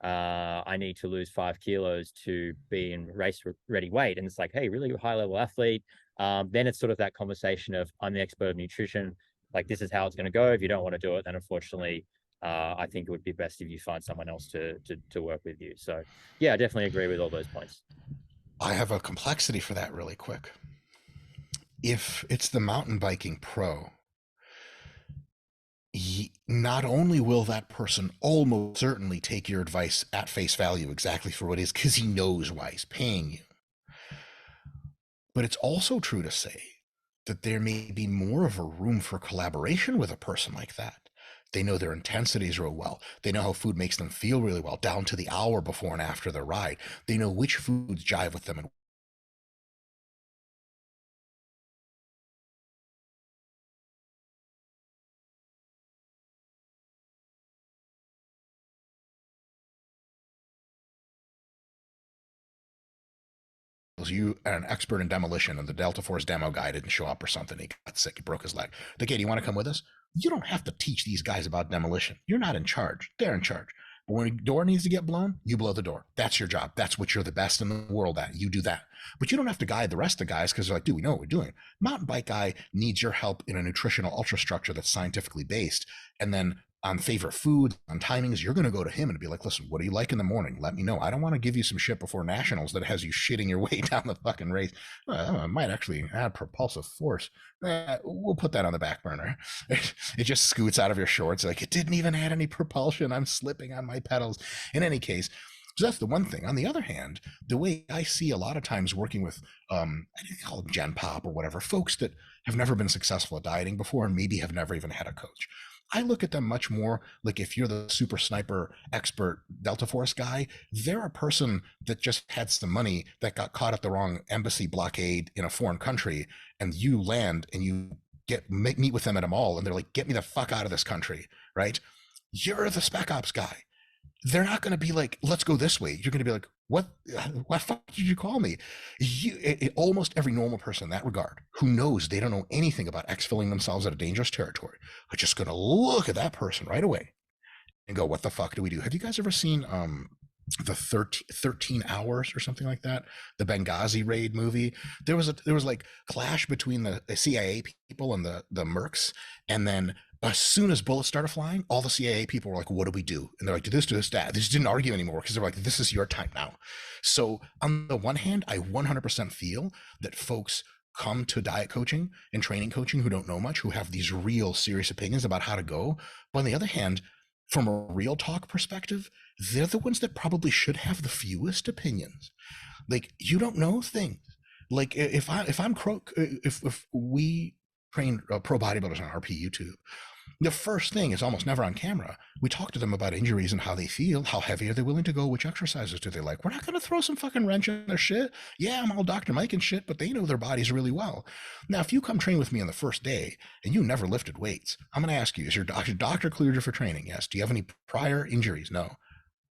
I need to lose 5 kilos to be in race ready weight. And it's like, hey, really high level athlete. Then it's sort of that conversation of, I'm the expert of nutrition. Like, this is how it's going to go. If you don't want to do it, then unfortunately, I think it would be best if you find someone else to work with you. So yeah, I definitely agree with all those points. I have a complexity for that really quick. If it's the mountain biking pro, not only will that person almost certainly take your advice at face value exactly for what it is, because he knows why he's paying you. But it's also true to say that there may be more of a room for collaboration with a person like that. They know their intensities real well. They know how food makes them feel really well, down to the hour before and after the ride. They know which foods jive with them and you are an expert in demolition and the Delta Force demo guy didn't show up or something. He got sick. He broke his leg. Like, hey, do you want to come with us? You don't have to teach these guys about demolition. You're not in charge. They're in charge. But when a door needs to get blown, you blow the door. That's your job. That's what you're the best in the world at. You do that. But you don't have to guide the rest of the guys because they're like, dude, we know what we're doing. Mountain bike guy needs your help in a nutritional ultra structure that's scientifically based. And then on favorite foods, on timings, you're going to go to him and be like, listen, what do you like in the morning? Let me know. I don't want to give you some shit before nationals that has you shitting your way down the fucking race. I might actually add propulsive force. We'll put that on the back burner. It just scoots out of your shorts. Like, it didn't even add any propulsion. I'm slipping on my pedals. In any case, so that's the one thing. On the other hand, the way I see a lot of times working with, I call them Gen Pop or whatever, folks that have never been successful at dieting before and maybe have never even had a coach. I look at them much more like if you're the super sniper expert Delta Force guy, they're a person that just had some money that got caught at the wrong embassy blockade in a foreign country, and you land and you meet with them at a mall and they're like, get me the fuck out of this country, right? You're the spec ops guy. They're not going to be like, let's go this way. You're going to be like, what fuck did you call me? Almost every normal person in that regard who knows they don't know anything about exfilling themselves at a dangerous territory are just going to look at that person right away and go, what the fuck do we do? Have you guys ever seen the 13 hours or something like that, the Benghazi raid movie? There was like clash between the CIA people and the mercs, and then as soon as bullets started flying, all the CIA people were like, what do we do? And they're like, do this, that. They just didn't argue anymore because they're like, this is your time now. So on the one hand, I 100% feel that folks come to diet coaching and training coaching who don't know much, who have these real serious opinions about how to go. But on the other hand, from a real talk perspective, they're the ones that probably should have the fewest opinions. Like, you don't know things. Like, if we train pro bodybuilders on RP YouTube, the first thing is almost never on camera. We talk to them about injuries and how they feel, how heavy are they willing to go, which exercises do they like. We're not going to throw some fucking wrench in their shit. Yeah, I'm all Dr. Mike and shit, but they know their bodies really well. Now, if you come train with me on the first day and you never lifted weights, I'm going to ask you, is your doctor cleared you for training? Yes. Do you have any prior injuries? No.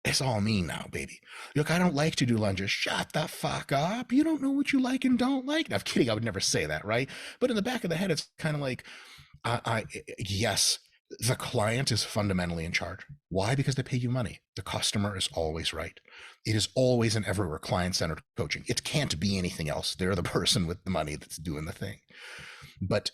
It's all me now, baby. Look, I don't like to do lunges. Shut the fuck up. You don't know what you like and don't like. Now, I'm kidding. I would never say that, right? But in the back of the head, it's kind of like, yes, the client is fundamentally in charge. Why? Because they pay you money. The customer is always right. It is always and everywhere client-centered coaching. It can't be anything else. They're the person with the money that's doing the thing. But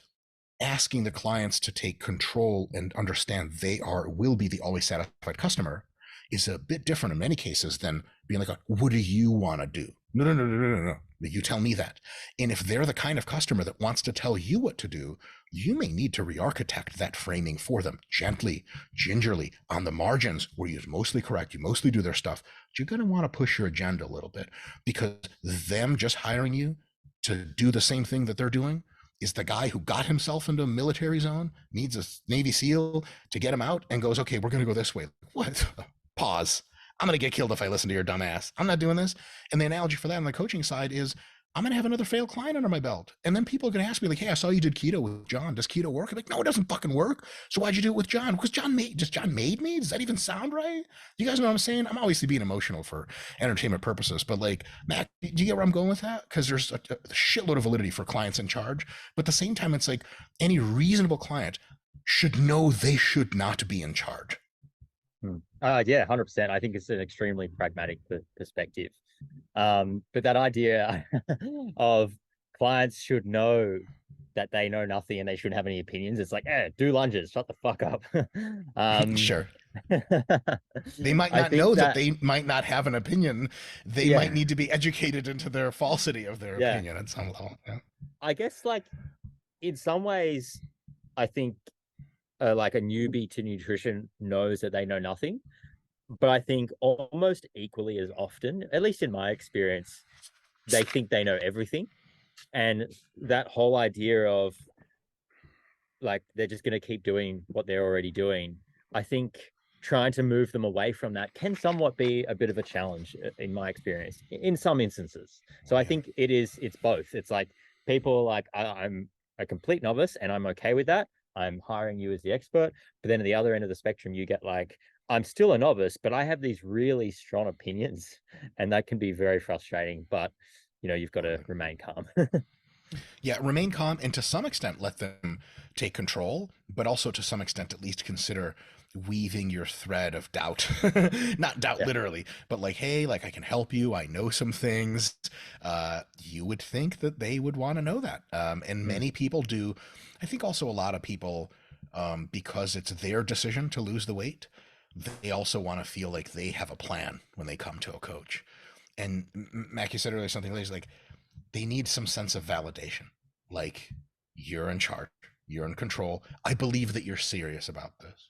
asking the clients to take control and understand they will be the always satisfied customer is a bit different in many cases than being like, what do you want to do? No. You tell me that. And if they're the kind of customer that wants to tell you what to do, you may need to re-architect that framing for them gently, gingerly, on the margins where you're mostly correct, you mostly do their stuff. But you're going to want to push your agenda a little bit, because them just hiring you to do the same thing that they're doing is the guy who got himself into a military zone, needs a Navy SEAL to get him out, and goes, okay, we're going to go this way. What? Pause. I'm going to get killed if I listen to your dumb ass. I'm not doing this. And the analogy for that on the coaching side is, I'm going to have another failed client under my belt. And then people are going to ask me like, hey, I saw you did keto with John. Does keto work? I'm like, no, it doesn't fucking work. So why'd you do it with John? Because John made me? Does that even sound right? You guys know what I'm saying? I'm obviously being emotional for entertainment purposes, but like, Matt, do you get where I'm going with that? Because there's a shitload of validity for clients in charge. But at the same time, it's like any reasonable client should know they should not be in charge. Yeah, 100%. I think it's an extremely pragmatic perspective. But that idea of clients should know that they know nothing and they shouldn't have any opinions. It's like, do lunges, shut the fuck up. Sure. They might not know that they might not have an opinion. They might need to be educated into their falsity of their opinion at some level. Yeah. I guess, like, in some ways, I think like a newbie to nutrition knows that they know nothing. But I think almost equally as often, at least in my experience, they think they know everything. And that whole idea of like, they're just going to keep doing what they're already doing, I think trying to move them away from that can somewhat be a bit of a challenge in my experience, in some instances. So I think it's both. It's like, people are like, I'm a complete novice and I'm okay with that. I'm hiring you as the expert. But then at the other end of the spectrum, you get like, I'm still a novice, but I have these really strong opinions, and that can be very frustrating. But, you know, you've got to remain calm. Yeah, remain calm and to some extent let them take control, but also to some extent at least consider weaving your thread of doubt. Not doubt Yeah. literally, but like, hey, like I can help you. I know some things. You would think that they would want to know that. And many people do. I think also a lot of people, because it's their decision to lose the weight, they also want to feel like they have a plan when they come to a coach. And Mac, you said earlier something like they need some sense of validation. Like, you're in charge, you're in control. I believe that you're serious about this.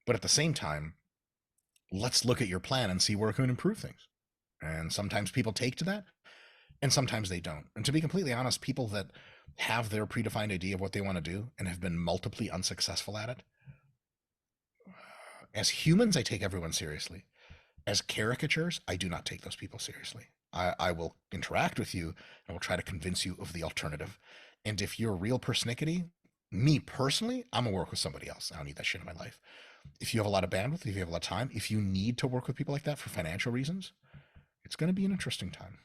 But at the same time, let's look at your plan and see where it can improve things. And sometimes people take to that, and sometimes they don't. And to be completely honest, people that have their predefined idea of what they want to do and have been multiply unsuccessful at it, as humans, I take everyone seriously. As caricatures, I do not take those people seriously. I will interact with you and will try to convince you of the alternative. And if you're real persnickety, me personally, I'm gonna work with somebody else. I don't need that shit in my life. If you have a lot of bandwidth, if you have a lot of time, if you need to work with people like that for financial reasons, it's going to be an interesting time.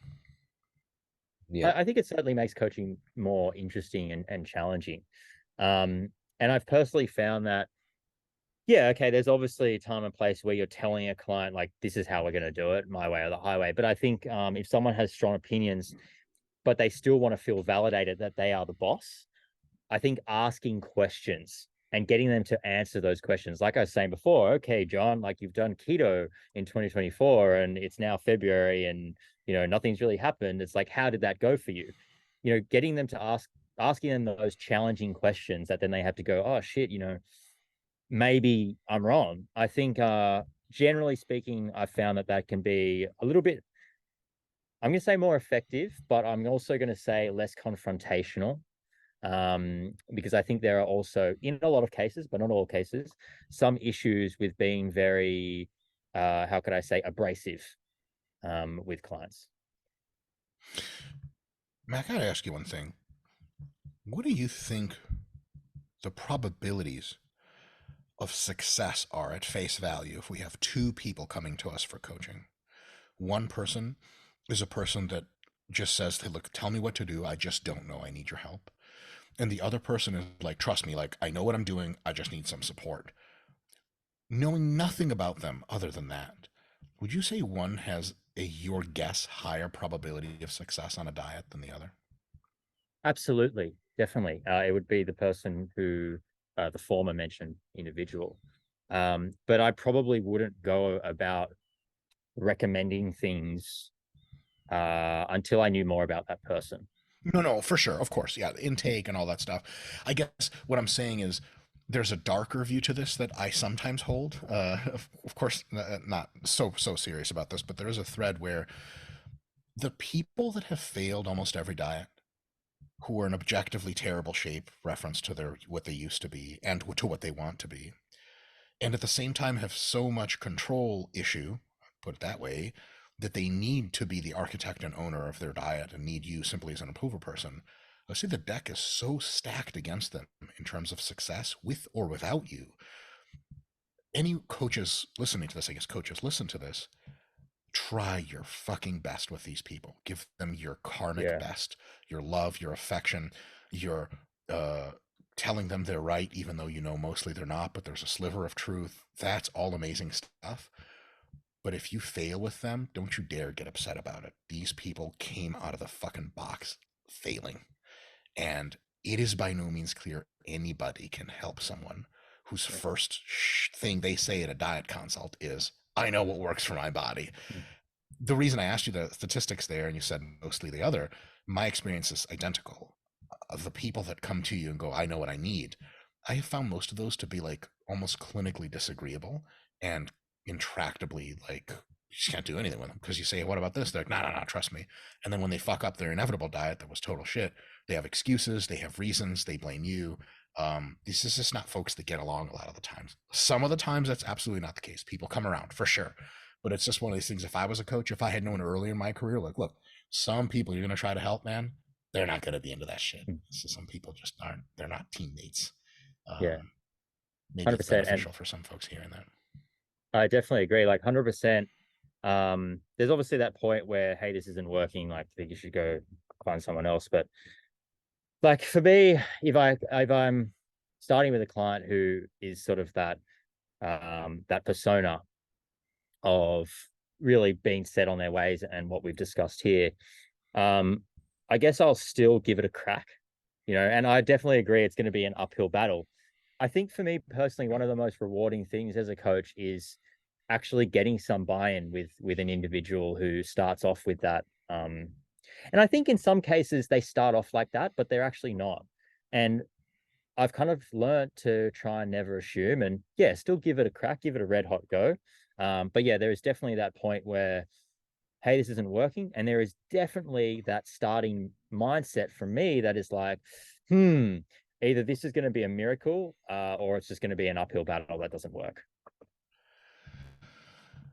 Yeah. I think it certainly makes coaching more interesting and challenging. And I've personally found that, yeah, okay, there's obviously a time and place where you're telling a client, like, this is how we're going to do it, my way or the highway. But I think if someone has strong opinions, but they still want to feel validated that they are the boss, I think asking questions and getting them to answer those questions. Like I was saying before, okay, John, like you've done keto in 2024 and it's now February and, nothing's really happened. It's like, how did that go for you? Getting them to asking them those challenging questions that then they have to go, oh shit, maybe I'm wrong. I think, generally speaking, I found that can be a little bit, I'm going to say more effective, but I'm also going to say less confrontational, because I think there are also, in a lot of cases, but not all cases, some issues with being very, how could I say, abrasive, with clients. Mac, I gotta ask you one thing. What do you think the probabilities of success are at face value if we have two people coming to us for coaching? One person is a person that just says, hey, look, tell me what to do. I just don't know. I need your help. And the other person is like, trust me, like, I know what I'm doing. I just need some support. Knowing nothing about them other than that, would you say one has your guess, higher probability of success on a diet than the other? Absolutely, definitely. It would be the person who, the former mentioned individual. But I probably wouldn't go about recommending things until I knew more about that person. No, for sure. Of course. Yeah. Intake and all that stuff. I guess what I'm saying is there's a darker view to this that I sometimes hold. Of course, not so serious about this, but there is a thread where the people that have failed almost every diet, who are in objectively terrible shape, reference to their what they used to be and to what they want to be, and at the same time have so much control issue, put it that way, that they need to be the architect and owner of their diet and need you simply as an approval person. I see the deck is so stacked against them in terms of success with or without you. Any coaches listening to this, I guess coaches listen to this, try your fucking best with these people. Give them your karmic best, your love, your affection, your telling them they're right, even though you know mostly they're not, but there's a sliver of truth. That's all amazing stuff. But if you fail with them, don't you dare get upset about it. These people came out of the fucking box failing. And it is by no means clear anybody can help someone whose first thing they say at a diet consult is, I know what works for my body. The reason I asked you the statistics there and you said mostly the other, my experience is identical. Of the people that come to you and go, I know what I need, I have found most of those to be like almost clinically disagreeable and intractably like you just can't do anything with them because you say, what about this? They're like, no, trust me. And then when they fuck up their inevitable diet that was total shit, they have excuses, they have reasons, they blame you. This is just not folks that get along a lot of the times. Some of the times that's absolutely not the case. People come around for sure. But it's just one of these things. If I was a coach, if I had known earlier in my career, like, look, some people you're going to try to help, man, they're not going to be into that shit. So some people just aren't, they're not teammates. Maybe it's 100%. beneficial for some folks hearing that. I definitely agree. Like 100%. There's obviously that point where, hey, this isn't working. Like, I think you should go find someone else. But like for me, if I'm starting with a client who is sort of that persona of really being set on their ways and what we've discussed here, I guess I'll still give it a crack, and I definitely agree it's going to be an uphill battle. I think for me personally, one of the most rewarding things as a coach is actually getting some buy-in with an individual who starts off with that. And I think in some cases they start off like that, but they're actually not. And I've kind of learned to try and never assume, and yeah, still give it a crack, give it a red hot go. But yeah, there is definitely that point where, hey, this isn't working. And there is definitely that starting mindset for me that is like, either this is going to be a miracle, or it's just going to be an uphill battle that doesn't work.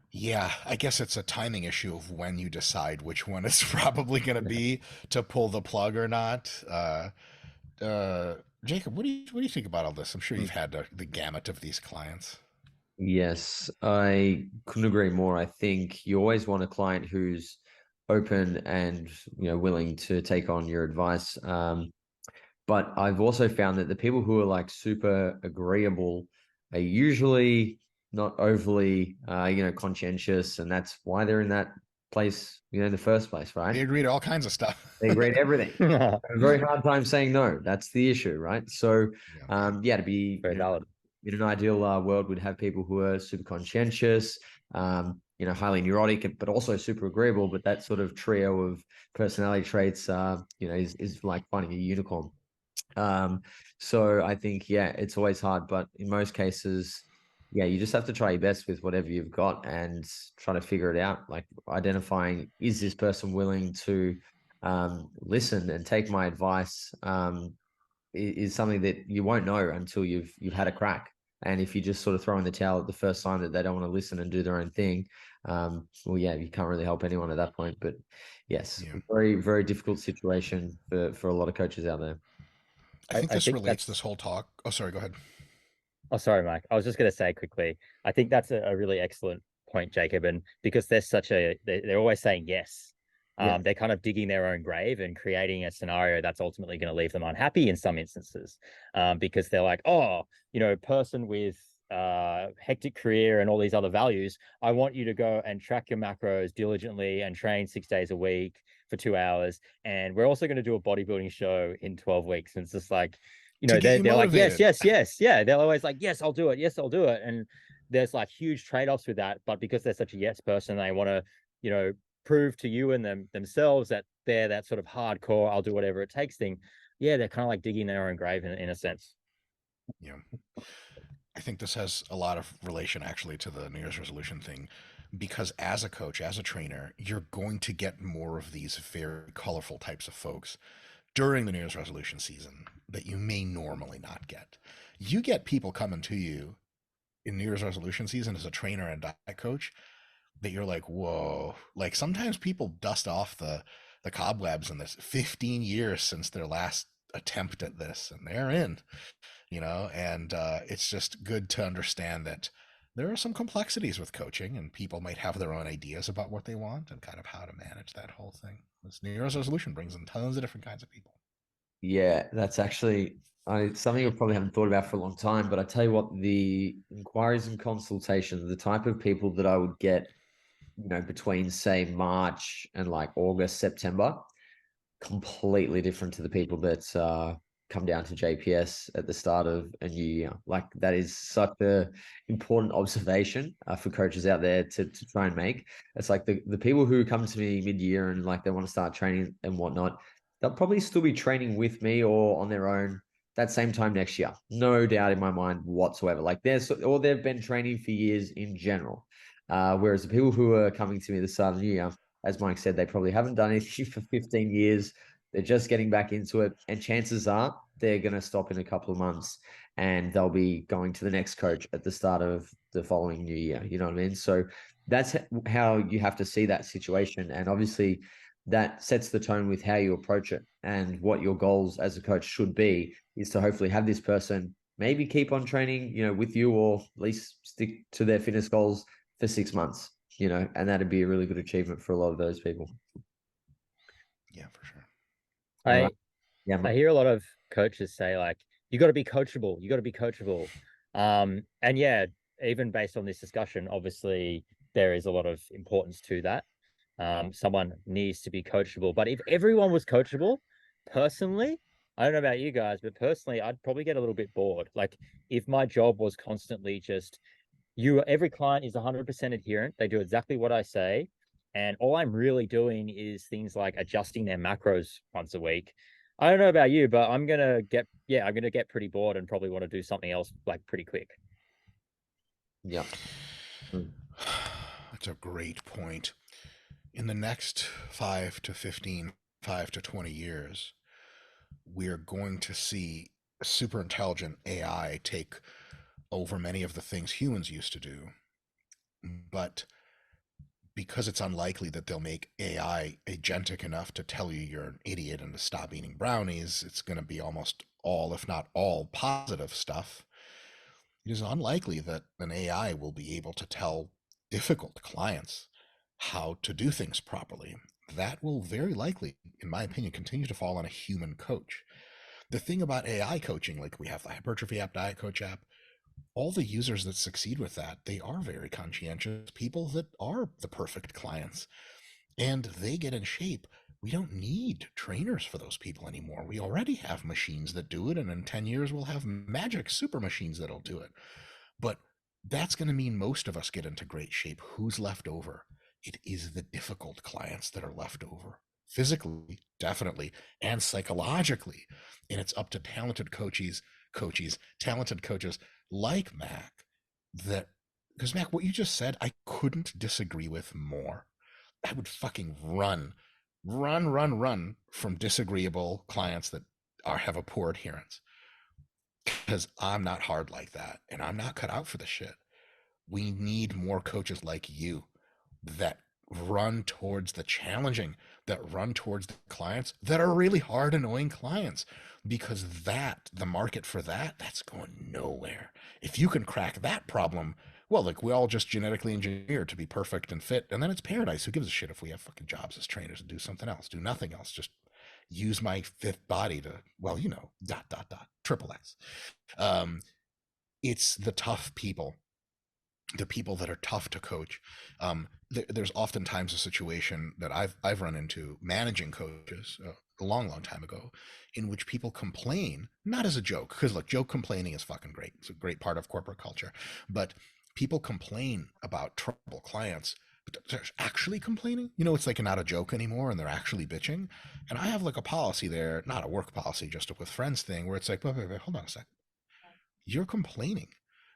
Yeah, I guess it's a timing issue of when you decide which one it's probably going to be to pull the plug or not. Uh, Jacob, what do you think about all this? I'm sure you've had the gamut of these clients. Yes, I couldn't agree more. I think you always want a client who's open and willing to take on your advice. But I've also found that the people who are like super agreeable are usually not overly conscientious, and that's why they're in that place in the first place, They right? agree to all kinds of stuff. They agree to everything. A very hard time saying no. That's the issue, right? So, Yeah. to be Very valid. in an ideal world, we'd have people who are super conscientious, highly neurotic, but also super agreeable. But that sort of trio of personality traits, is like finding a unicorn. So I think, yeah, it's always hard, but in most cases, yeah, you just have to try your best with whatever you've got and try to figure it out. Like identifying, is this person willing to listen and take my advice? Is something that you won't know until you've had a crack. And if you just sort of throw in the towel at the first sign that they don't want to listen and do their own thing, well, yeah, you can't really help anyone at that point. But yes, Yeah. very, very difficult situation for a lot of coaches out there. I think I this think relates, that's this whole talk. Oh, sorry, go ahead. Oh, sorry, Mike. I was just going to say quickly, I think that's a really excellent point, Jacob. And because they're always saying yes, Yeah. they're kind of digging their own grave and creating a scenario that's ultimately going to leave them unhappy in some instances, because they're like, oh, person with hectic career and all these other values, I want you to go and track your macros diligently and train 6 days a week for 2 hours. And we're also going to do a bodybuilding show in 12 weeks. And it's just like, To get you they're like, yes, motivated. yes, yes. Yeah. They're always like, yes, I'll do it. Yes, I'll do it. And there's like huge trade-offs with that. But because they're such a yes person, they want to, prove to you and themselves that they're that sort of hardcore, I'll do whatever it takes thing. Yeah, they're kind of like digging their own grave in a sense. Yeah. I think this has a lot of relation actually to the New Year's resolution thing, because as a coach, as a trainer, you're going to get more of these very colorful types of folks during the New Year's resolution season that you may normally not get. You get people coming to you in New Year's resolution season as a trainer and diet coach that you're like, whoa. Like sometimes people dust off the cobwebs in this 15 years since their last attempt at this, and they're in, and it's just good to understand that there are some complexities with coaching, and people might have their own ideas about what they want and kind of how to manage that whole thing. This New Year's resolution brings in tons of different kinds of people. Yeah, that's actually something I probably haven't thought about for a long time. But I tell you what, the inquiries and consultations, the type of people that I would get, between say March and like August, September, completely different to the people that come down to JPS at the start of a new year. Like that is such a important observation for coaches out there to try and make. It's like the people who come to me mid-year and like they want to start training and whatnot, they'll probably still be training with me or on their own that same time next year. No doubt in my mind whatsoever. Like they've been training for years in general. Whereas the people who are coming to me at the start of the year, as Mike said, they probably haven't done anything for 15 years. They're just getting back into it. And chances are they're going to stop in a couple of months and they'll be going to the next coach at the start of the following new year. You know what I mean? So that's how you have to see that situation. And obviously that sets the tone with how you approach it, and what your goals as a coach should be is to hopefully have this person maybe keep on training, with you, or at least stick to their fitness goals for 6 months, and that'd be a really good achievement for a lot of those people. Yeah, for sure. All I right. Yeah, I hear a lot of coaches say like, you got to be coachable. You got to be coachable. And yeah, even based on this discussion, obviously there is a lot of importance to that. Someone needs to be coachable. But if everyone was coachable, personally, I don't know about you guys, but personally, I'd probably get a little bit bored. Like if my job was constantly just every client is 100% adherent. They do exactly what I say. And all I'm really doing is things like adjusting their macros once a week. I don't know about you, but I'm going to get pretty bored and probably want to do something else like pretty quick. yeah. That's a great point. In the next 5 to 15, 5 to 20 years, we're going to see super intelligent AI take over many of the things humans used to do. But because it's unlikely that they'll make AI agentic enough to tell you you're an idiot and to stop eating brownies, it's going to be almost all, if not all, positive stuff. It is unlikely that an AI will be able to tell difficult clients how to do things properly. That will very likely, in my opinion, continue to fall on a human coach. The thing about AI coaching, like we have the Hypertrophy app, Diet Coach app, all the users that succeed with that, they are very conscientious people that are the perfect clients, and they get in shape. We don't need trainers for those people anymore. We already have machines that do it, and in 10 years we'll have magic super machines that'll do it. But that's going to mean most of us get into great shape. Who's left over? It is the difficult clients that are left over. Physically, definitely, and psychologically. And it's up to talented talented coaches like Mac that, because Mac, what you just said, I couldn't disagree with more. I would fucking run from disagreeable clients that have a poor adherence, because I'm not hard like that and I'm not cut out for the shit. We need more coaches like you that run towards the challenging, that run towards the clients that are really hard, annoying clients, because the market for that's going nowhere. If you can crack that problem, well, like we all just genetically engineered to be perfect and fit, and then it's paradise. Who gives a shit if we have fucking jobs as trainers and do something else, do nothing else, just use my fifth body to, well, triple X. It's the tough people, the people that are tough to coach. There's oftentimes a situation that I've run into managing coaches a long time ago, in which people complain, not as a joke, because look, joke complaining is fucking great. It's a great part of corporate culture, but people complain about trouble clients, but they're actually complaining. It's like not a joke anymore, and they're actually bitching. And I have like a policy there, not a work policy, just a with friends thing, where it's like, wait, hold on a sec. You're complaining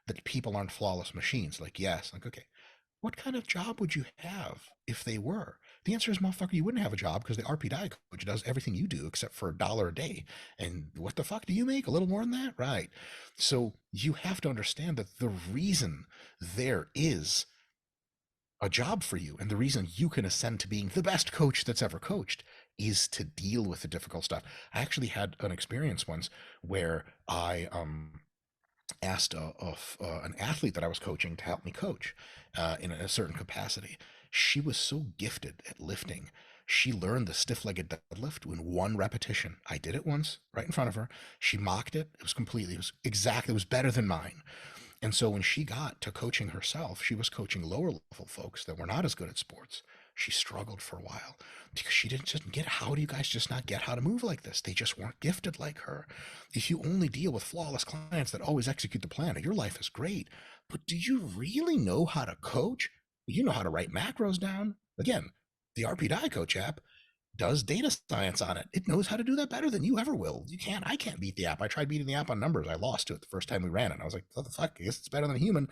that people aren't flawless machines. Like, yes, like, okay, what kind of job would you have if they were? The answer is, motherfucker, you wouldn't have a job, because the RP Diet Coach does everything you do except for $1 a day. And what the fuck do you make? A little more than that? Right. So you have to understand that the reason there is a job for you and the reason you can ascend to being the best coach that's ever coached is to deal with the difficult stuff. I actually had an experience once where I asked an athlete that I was coaching to help me coach in a certain capacity. She was so gifted at lifting. She learned the stiff-legged deadlift in one repetition. I did it once right in front of her. She mocked it. It was better than mine. And so when she got to coaching herself, she was coaching lower level folks that were not as good at sports. She struggled for a while because she didn't just get, how do you guys just not get how to move like this? They just weren't gifted like her. If you only deal with flawless clients that always execute the plan, your life is great. But do you really know how to coach? You know how to write macros down. Again, the RP Diet Coach app does data science on it. It knows how to do that better than you ever will. I can't beat the app. I tried beating the app on numbers. I lost to it the first time we ran it. I was like, what the fuck? I guess it's better than a human.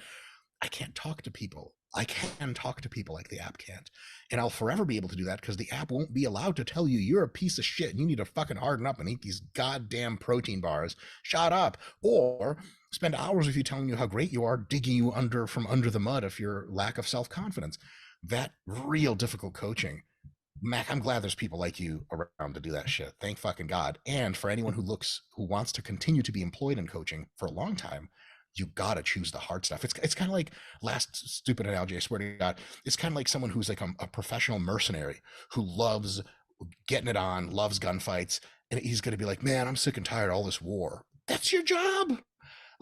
I can't talk to people. I can talk to people like the app can't. And I'll forever be able to do that because the app won't be allowed to tell you you're a piece of shit and you need to fucking harden up and eat these goddamn protein bars. Shut up. Or spend hours with you telling you how great you are, digging you from under the mud of your lack of self-confidence. That real difficult coaching. Mac, I'm glad there's people like you around to do that shit. Thank fucking God. And for anyone who wants to continue to be employed in coaching for a long time, you gotta choose the hard stuff. It's kind of like, last stupid analogy, I swear to God, it's kind of like someone who's like a professional mercenary who loves getting it on, loves gunfights, and he's going to be like, man, I'm sick and tired of all this war. That's your job.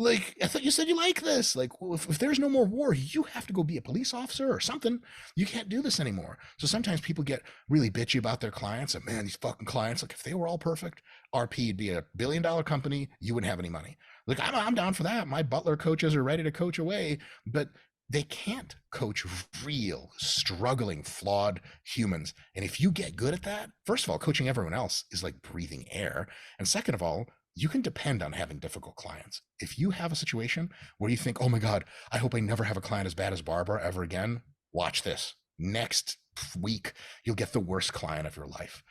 Like, I thought you said you like this. Like, well, if there's no more war, you have to go be a police officer or something. You can't do this anymore. So sometimes people get really bitchy about their clients. And man, these fucking clients, like if they were all perfect, RP would be $1 billion company. You wouldn't have any money. Like, I'm down for that. My butler coaches are ready to coach away, but they can't coach real, struggling, flawed humans. And if you get good at that, first of all, coaching everyone else is like breathing air. And second of all, you can depend on having difficult clients. If you have a situation where you think, oh my God, I hope I never have a client as bad as Barbara ever again, watch this. Next week, you'll get the worst client of your life.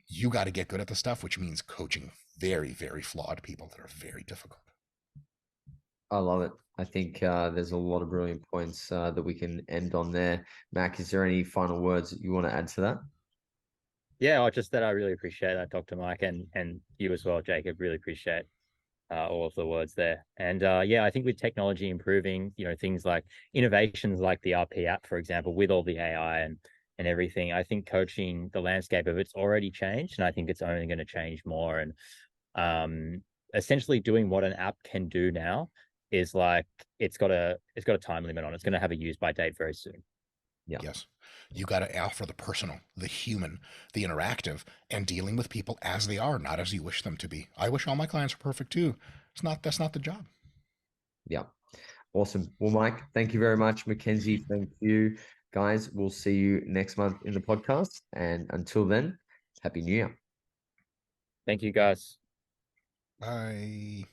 You got to get good at the stuff, which means coaching very, very flawed people that are very difficult. I love it. I think there's a lot of brilliant points that we can end on there. Mac, is there any final words that you want to add to that? Yeah, just that I really appreciate that, Dr. Mike, and you as well, Jacob. Really appreciate all of the words there. And yeah, I think with technology improving, things like innovations like the RP app, for example, with all the AI and everything, I think coaching, the landscape of it's already changed, and I think it's only going to change more. And essentially doing what an app can do now is like it's got a time limit on it. It's going to have a use by date very soon. Yeah. Yes. You got to offer the personal, the human, the interactive, and dealing with people as they are, not as you wish them to be. I wish all my clients were perfect too. That's not the job. Yeah. Awesome. Well, Mike, thank you very much. Mackenzie, thank you. Guys, we'll see you next month in the podcast. And until then, Happy New Year. Thank you, guys. Bye.